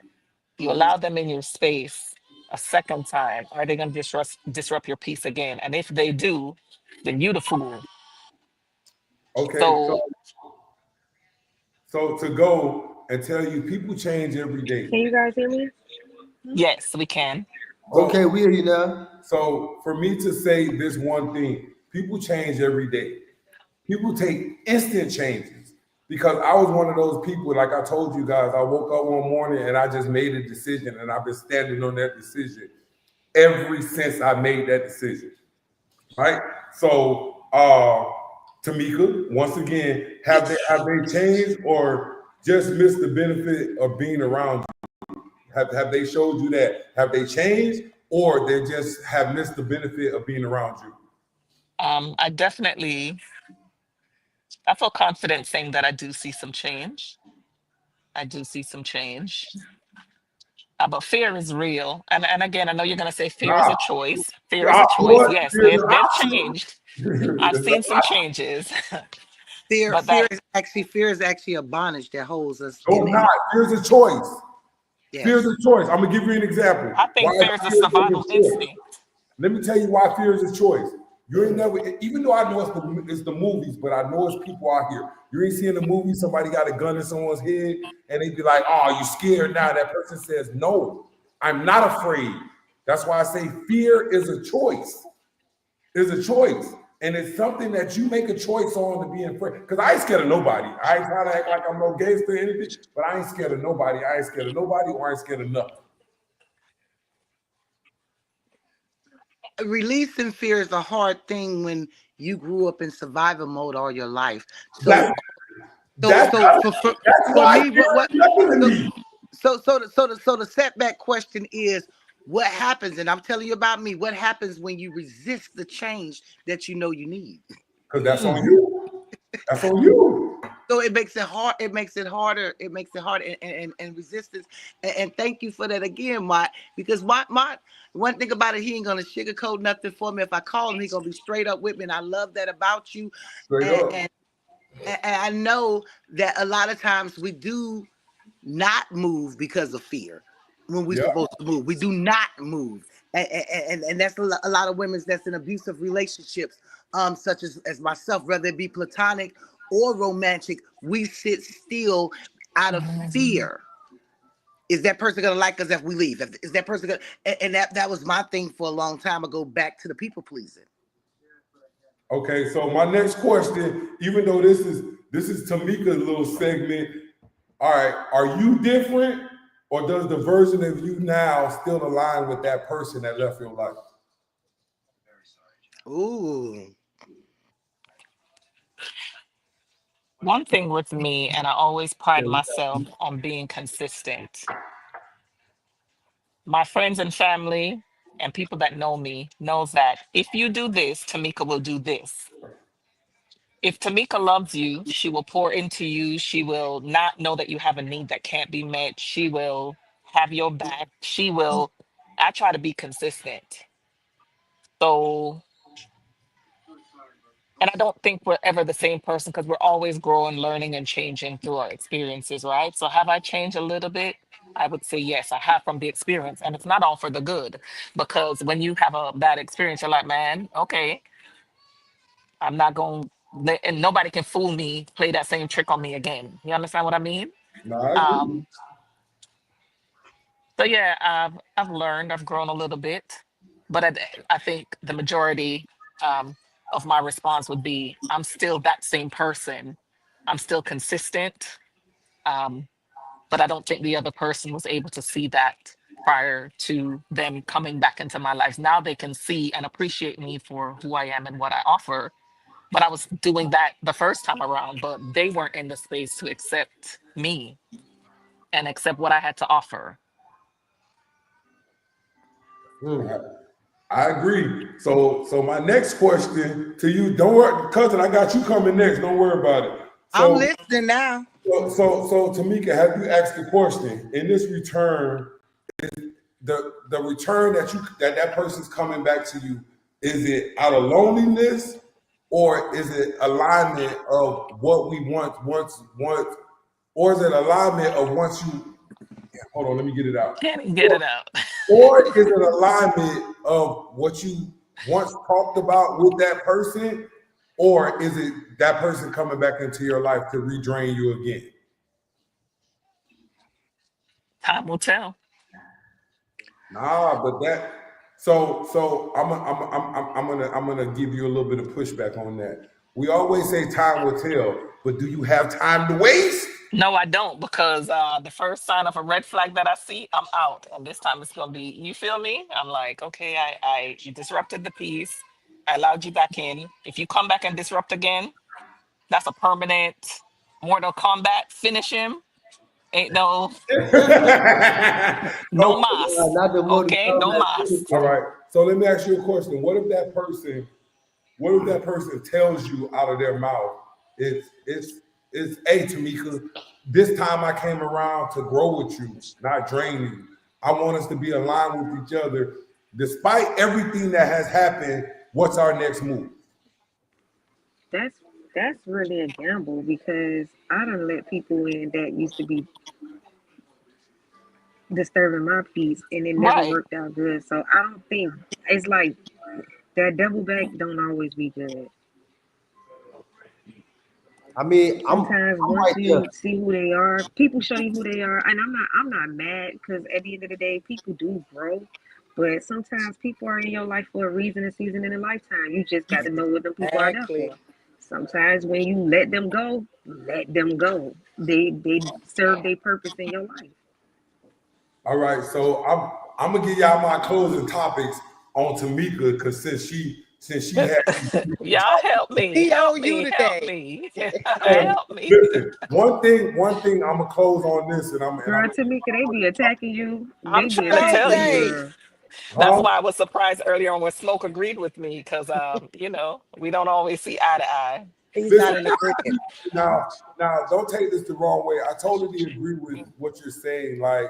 You allow them in your space a second time, are they going to disrupt your peace again? And if they do, then you the fool. Okay, So so to go and tell you, people change every day. Can you guys hear me? yes, we can. So, Okay, we hear you now. so for me to say this one thing, people change every day. People take instant changes because I was one of those people. Like I told you guys, I woke up one morning and I just made a decision, and I've been standing on that decision ever since I made that decision. Right. So, Tamika, once again, have they changed or just missed the benefit of being around you? Have they showed you that? Have they changed or they just have missed the benefit of being around you? I definitely, I feel confident saying that I do see some change. I do see some change. But fear is real. And again, I know you're going to say fear is Nah, a choice. Fear is nah, a choice. what? Yes, Here's they've an changed. I've seen some option. changes. Fear, But fear that, is actually a bondage that holds us No, in. not. Here's a choice. Fear's Yes. a choice. I'm gonna give you an example. I Why think fear is a fear is survival a choice? instinct. Let me tell you why fear is a choice. You ain't never, even though I know it's the movies, but I know it's people out here. You ain't seeing the movie, somebody got a gun in someone's head, and they be like, oh, you scared now. That person says, no, I'm not afraid. That's why I say fear is a choice. It's a choice. And it's something that you make a choice on to be afraid. Because I ain't scared of nobody. I ain't trying to act like I'm no gangster or anything, but I ain't scared of nobody. I ain't scared of nobody or I ain't scared of nothing. Releasing fear is a hard thing when you grew up in survival mode all your life. That's that's For why me, it's nothing to me. the setback question is what happens, and I'm telling you about me. What happens when you resist the change that you know you need? Because that's on you. That's on you. So it makes it hard. It makes it harder. It makes it hard and resistance. And thank you for that again, Mike. Because my one thing about it, he ain't gonna sugarcoat nothing for me. If I call him, he gonna be straight up with me, and I love that about you. Straight And, up. and, and I know that a lot of times we do not move because of fear when we're Yeah. supposed to move. We do not move. And that's a lot of women that's in abusive relationships, such as myself, whether it be platonic or romantic. We sit still out of fear. Is that person gonna like us if we leave? Is that person gonna? And that was my thing for a long time ago. Back to the people pleasing. Okay, so my next question, even though this is Tamika's little segment, all right, are you different, or does the version of you now still align with that person that left your life? Ooh. One thing with me, and I always pride myself on being consistent. My friends and family and people that know me knows that if you do this, Tamika will do this. If Tamika loves you, she will pour into you. She will not know that you have a need that can't be met. She will have your back. I try to be consistent. So, and I don't think we're ever the same person because we're always growing, learning, and changing through our experiences, right? So, have I changed a little bit? I would say yes, I have from the experience. And it's not all for the good because when you have a bad experience, you're like, man, okay, I'm not going to, and nobody can fool me, play that same trick on me again. You understand what I mean? No, I agree. Um, so yeah, I've learned, I've grown a little bit, but I think the majority of my response would be I'm still that same person. I'm still consistent, um, but I don't think the other person was able to see that prior to them coming back into my life. Now they can see and appreciate me for who I am and what I offer. But I was doing that the first time around, but they weren't in the space to accept me and accept what I had to offer. I agree. So my next question to you, don't worry, cousin, I got you coming next. Don't worry about it. I'm So listening now. so Tamika, have you asked the question in this return? The return that person's coming back to you, is it out of loneliness, or is it alignment of what we want, or is it alignment of once you hold on, let me get it out. Can't even get it out. Or is it alignment of what you once talked about with that person, or is it that person coming back into your life to redrain you again? Time will tell. Nah, but that. So I'm gonna give you a little bit of pushback on that. We always say time will tell, but do you have time to waste? No, I don't, because the first sign of a red flag that I see, I'm out. And this time it's gonna be, you feel me? I'm like, okay, you disrupted the peace. I allowed you back in. If you come back and disrupt again, that's a permanent Mortal Kombat. Finish him. Ain't no no So, mas. Not the Mortal Okay, no Kombat. mas. all right. So let me ask you a question. What if that person tells you out of their mouth, it's hey Tamika, this time I came around to grow with you, not drain you. I want us to be aligned with each other. Despite everything that has happened, what's our next move? That's that's really a gamble because I don't let people in that used to be disturbing my peace and it never Right. worked out good. So I don't think it's like that double back don't always be good. I mean, Sometimes I'm once right there. you see who they are, people show you who they are. And I'm not mad because at the end of the day, people do grow. But sometimes people are in your life for a reason, a season, and a lifetime. You just got to know what them people are there Exactly. for. Sometimes when you let them go, let them go. They serve their purpose in your life. All right, so I'm gonna give y'all my closing topics. on Tamika, because since she had Y'all help me. He Help owe you me. today. Help me. and Help me. listen, one thing I'm gonna close on this, and I'm Girl, Tamika, they be attacking you. I'm They be trying to Don't tell attacking you, say. you. girl. That's huh? why I was surprised earlier on when Smoke agreed with me because, we don't always see eye to eye. He's Listen, not in agreement. now, don't take this the wrong way. I totally agree with what you're saying. Like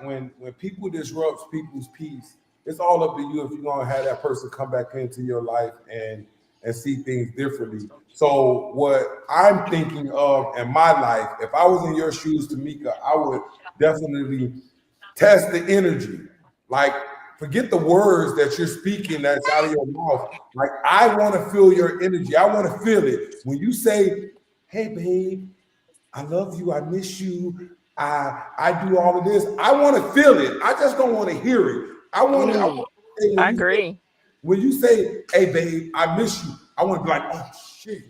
when people disrupt people's peace, it's all up to you if you're gonna have that person come back into your life and see things differently. So what I'm thinking of in my life, if I was in your shoes, Tamika, I would definitely test the energy. Like, forget the words that you're speaking that's out of your mouth. Like, I want to feel your energy. I want to feel it. When you say, hey, babe, I love you, I miss you, I do all of this, I want to feel it. I just don't want to hear it. I want to say I agree. when you say, hey, babe, I miss you, I want to be like, oh, shit.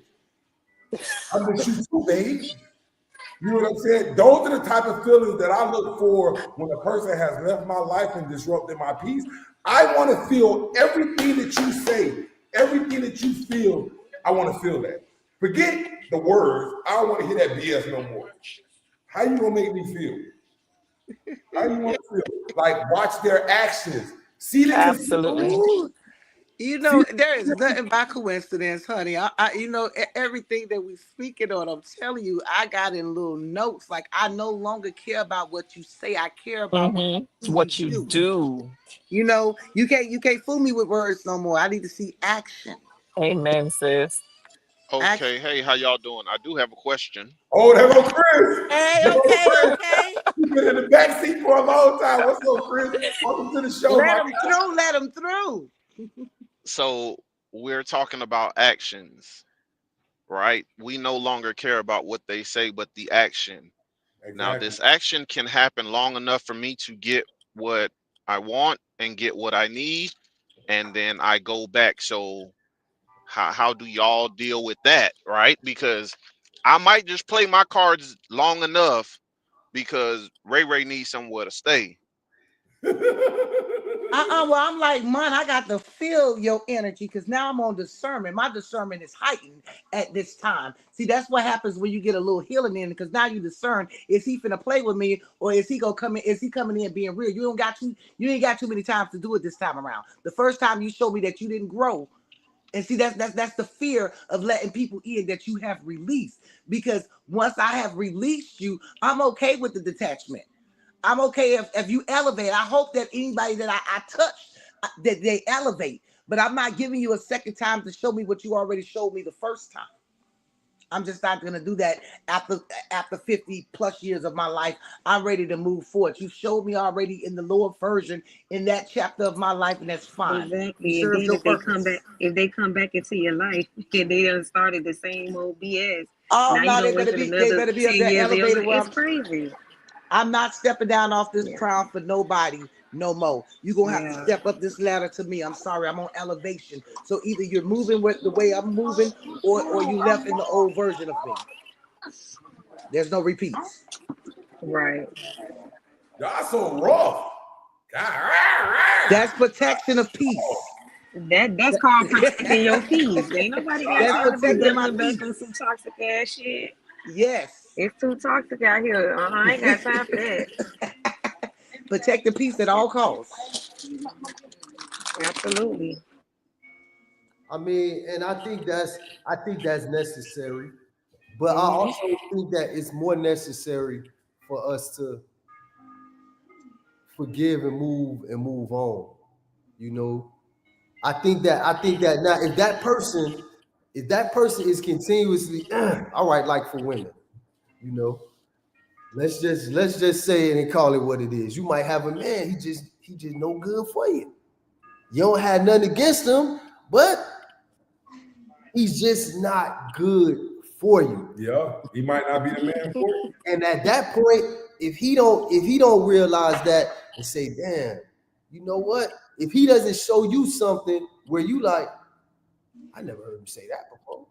I miss you too, babe. You know what I'm saying? Those are the type of feelings that I look for when a person has left my life and disrupted my peace. I want to feel everything that you say, everything that you feel. I want to feel that. Forget the words. I don't want to hear that BS no more. How you gonna make me feel? How you want to feel? Like, watch their actions. See the Absolutely. consistency. Ooh, you See know, the there is nothing by coincidence, honey. Everything that we speaking on, I'm telling you, I got in little notes. Like, I no longer care about what you say. I care about what Mm-hmm. you What truly you do. do. You can't fool me with words no more. I need to see action. Amen, sis. Action. Okay, hey, how y'all doing? I do have a question. Oh, there go Chris. Hey, There go okay, Chris. okay. You've been in the back seat for a long time. What's up, Chris? Welcome to the show, Let my them guy. through. Let them through. So, we're talking about actions, right? We no longer care about what they say, but the action. Now, Exactly. this action can happen long enough for me to get what I want and get what I need, and then I go back. So, how do y'all deal with that, right? Because I might just play my cards long enough because Ray Ray needs somewhere to stay. Well, I'm like, man, I got to feel your energy because now I'm on discernment. My discernment is heightened at this time. See, that's what happens when you get a little healing in because now you discern, is he finna play with me or is he gonna come in? Is he coming in being real? You ain't got too many times to do it this time around. The first time you showed me that you didn't grow. And see, that's the fear of letting people in that you have released. Because once I have released you, I'm okay with the detachment. I'm okay if you elevate. I hope that anybody that I touch, that they elevate. But I'm not giving you a second time to show me what you already showed me the first time. I'm just not gonna do that after 50 plus years of my life. I'm ready to move forward. You showed me already in the lower version in that chapter of my life, and that's fine. You Exactly. And served then your purpose. if they come back into your life and they done started the same old BS, Oh now you no, done wasted they another better be up 10 there years of your elevated life. where It's crazy. I'm not stepping down off this Yeah. crown for nobody no more. You're gonna have to Yeah. step up this ladder to me. I'm sorry, I'm on elevation. So either you're moving with the way I'm moving, or you left in the old version of me. There's no repeats. Right. Y'all so rough. God. That's protection of peace. That's called protecting your peace. Ain't nobody got That's time to be protecting my doubling back on peace. some toxic ass shit. Yes. It's too toxic out here. I ain't got time for that. Protect the peace at all costs. Absolutely. I mean, and I think that's necessary. But I Hmm. also think that it's more necessary for us to forgive and move on. You know, I think that now if that person is continuously all right, like for women, you know, let's just say it and call it what it is. You might have a man, he just no good for you. You don't have nothing against him, but he's just not good for you. Yeah, he might not be the man for you. And at that point, if he don't realize that and say, damn, you know what? If he doesn't show you something where you like, I never heard him say that before,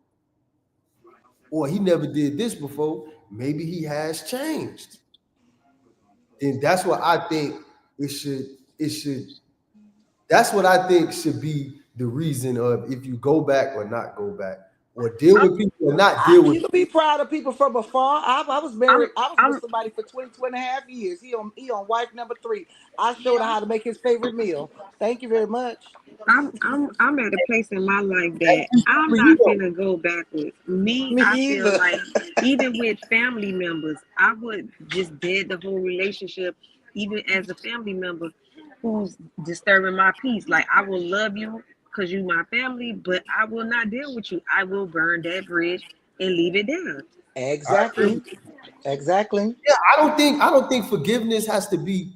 or he never did this before, maybe he has changed. And that's what I think it should That's what I think should be the reason of if you go back or not go back, or deal with people or not deal with You can be proud of people from afar. I was married. I'm I was with I'm somebody for 22 and a half years. He on wife number 3. I showed her how to make his favorite meal. Thank you very much. I'm at a place in my life that. that I'm You not know, finna go backwards. Me, Me I feel either. like even with family members, I would just dead the whole relationship, even as a family member who's disturbing my peace. Like I will love you because you my family, but I will not deal with you. I will burn that bridge and leave it there. I agree. Exactly. Exactly. yeah, I don't think forgiveness has to be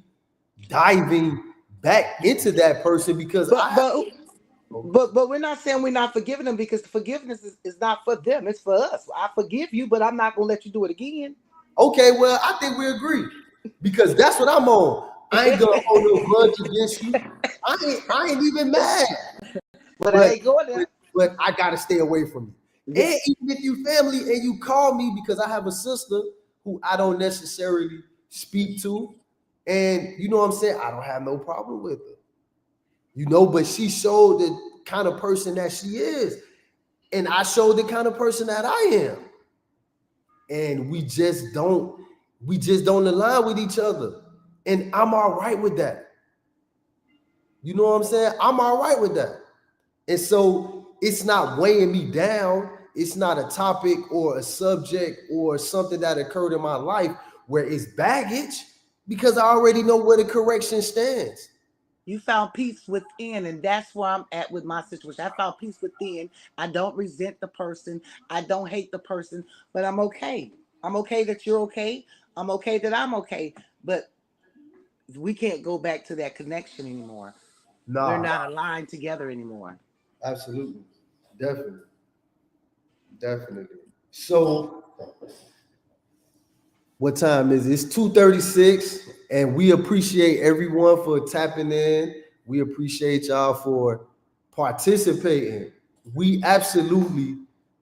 diving back into that person because But I but but we're not saying we're not forgiving them because forgiveness is not for them. It's for us. I forgive you, but I'm not gonna let you do it again. okay, well, I think we agree because that's what I'm on. I ain't gonna hold no grudge against you. I ain't even mad, But I but ain't going there. but I gotta stay away from you. Yeah. And even if you family and you call me because I have a sister who I don't necessarily speak to, and you know what I'm saying, I don't have no problem with her. But she showed the kind of person that she is, and I showed the kind of person that I am, and we just don't align with each other, and I'm all right with that. You know what I'm saying? I'm all right with that. And so it's not weighing me down. It's not a topic or a subject or something that occurred in my life where it's baggage because I already know where the correction stands. You found peace within, and that's where I'm at with my situation. I found peace within. I don't resent the person. I don't hate the person, but I'm okay. I'm okay that you're okay. I'm okay that I'm okay. But we can't go back to that connection anymore. We're Nah, not aligned together anymore. absolutely. Definitely. Definitely. So what time is it? It's 2:36, and we appreciate everyone for tapping in. We appreciate y'all for participating. We absolutely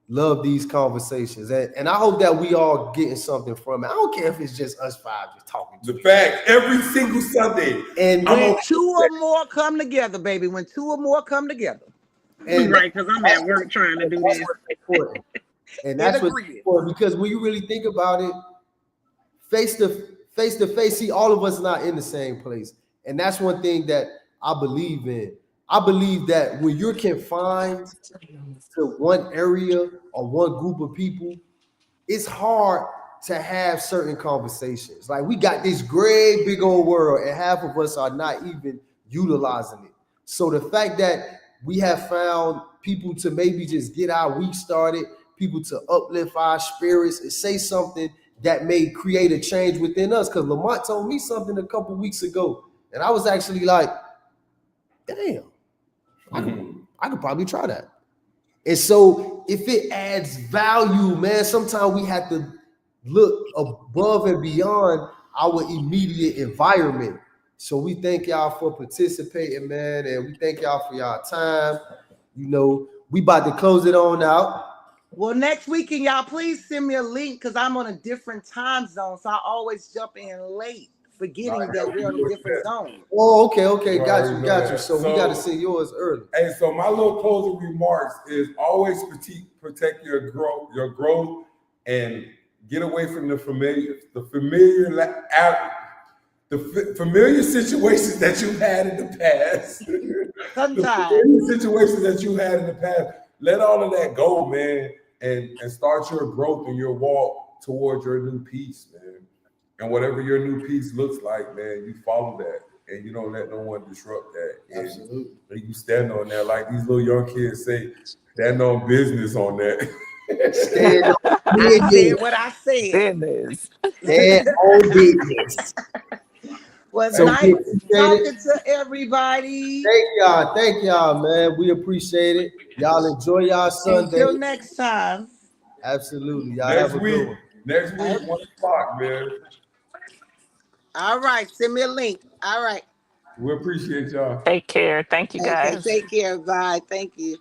love these conversations, and I hope that we all getting something from it. I don't care if it's just us five just talking to The each other. fact every single Sunday, And I'm When okay two with or more come together, baby. When two or more come together and Right, because I'm at work trying to do that's this. what's important. And in that's what's agreement. important because when you really think about it, face to face, see, all of us not in the same place. And that's one thing that I believe in. I believe that when you're confined to one area or one group of people, it's hard to have certain conversations. Like we got this great big old world, and half of us are not even utilizing it. So the fact that we have found people to maybe just get our week started, people to uplift our spirits and say something that may create a change within us. Because Lamont told me something a couple weeks ago, and I was actually like, damn, I could probably try that. And so if it adds value, man, sometimes we have to look above and beyond our immediate environment. So we thank y'all for participating, man, and we thank y'all for y'all time. We about to close it on out. Well, next weekend, y'all, please send me a link because I'm on a different time zone. So I always jump in late, forgetting that we're on a different zone. Oh, okay, You got already you, know got you. that. So we got to send yours early. Hey, so my little closing remarks is always protect your growth, and get away from the familiar situations that you've had in the past. The Sometimes. familiar situations that you had in the past. Let all of that go, man, and start your growth and your walk towards your new peace, man. And whatever your new peace looks like, man, you follow that. And you don't let no one disrupt that. And Absolutely. you stand on that, like these little young kids say, stand on business on that. Stand on I said business. what I said. Goodness. Stand on business. Was So we nice appreciate it. talking to everybody. Thank y'all, man. We appreciate it. Y'all enjoy y'all Sunday. Until next time. Absolutely. Y'all have next a week, good one. next week, 1 o'clock, man. All right. Send me a link. All right. We appreciate y'all. Take care. Thank you Okay. guys. Take care. Bye. Thank you.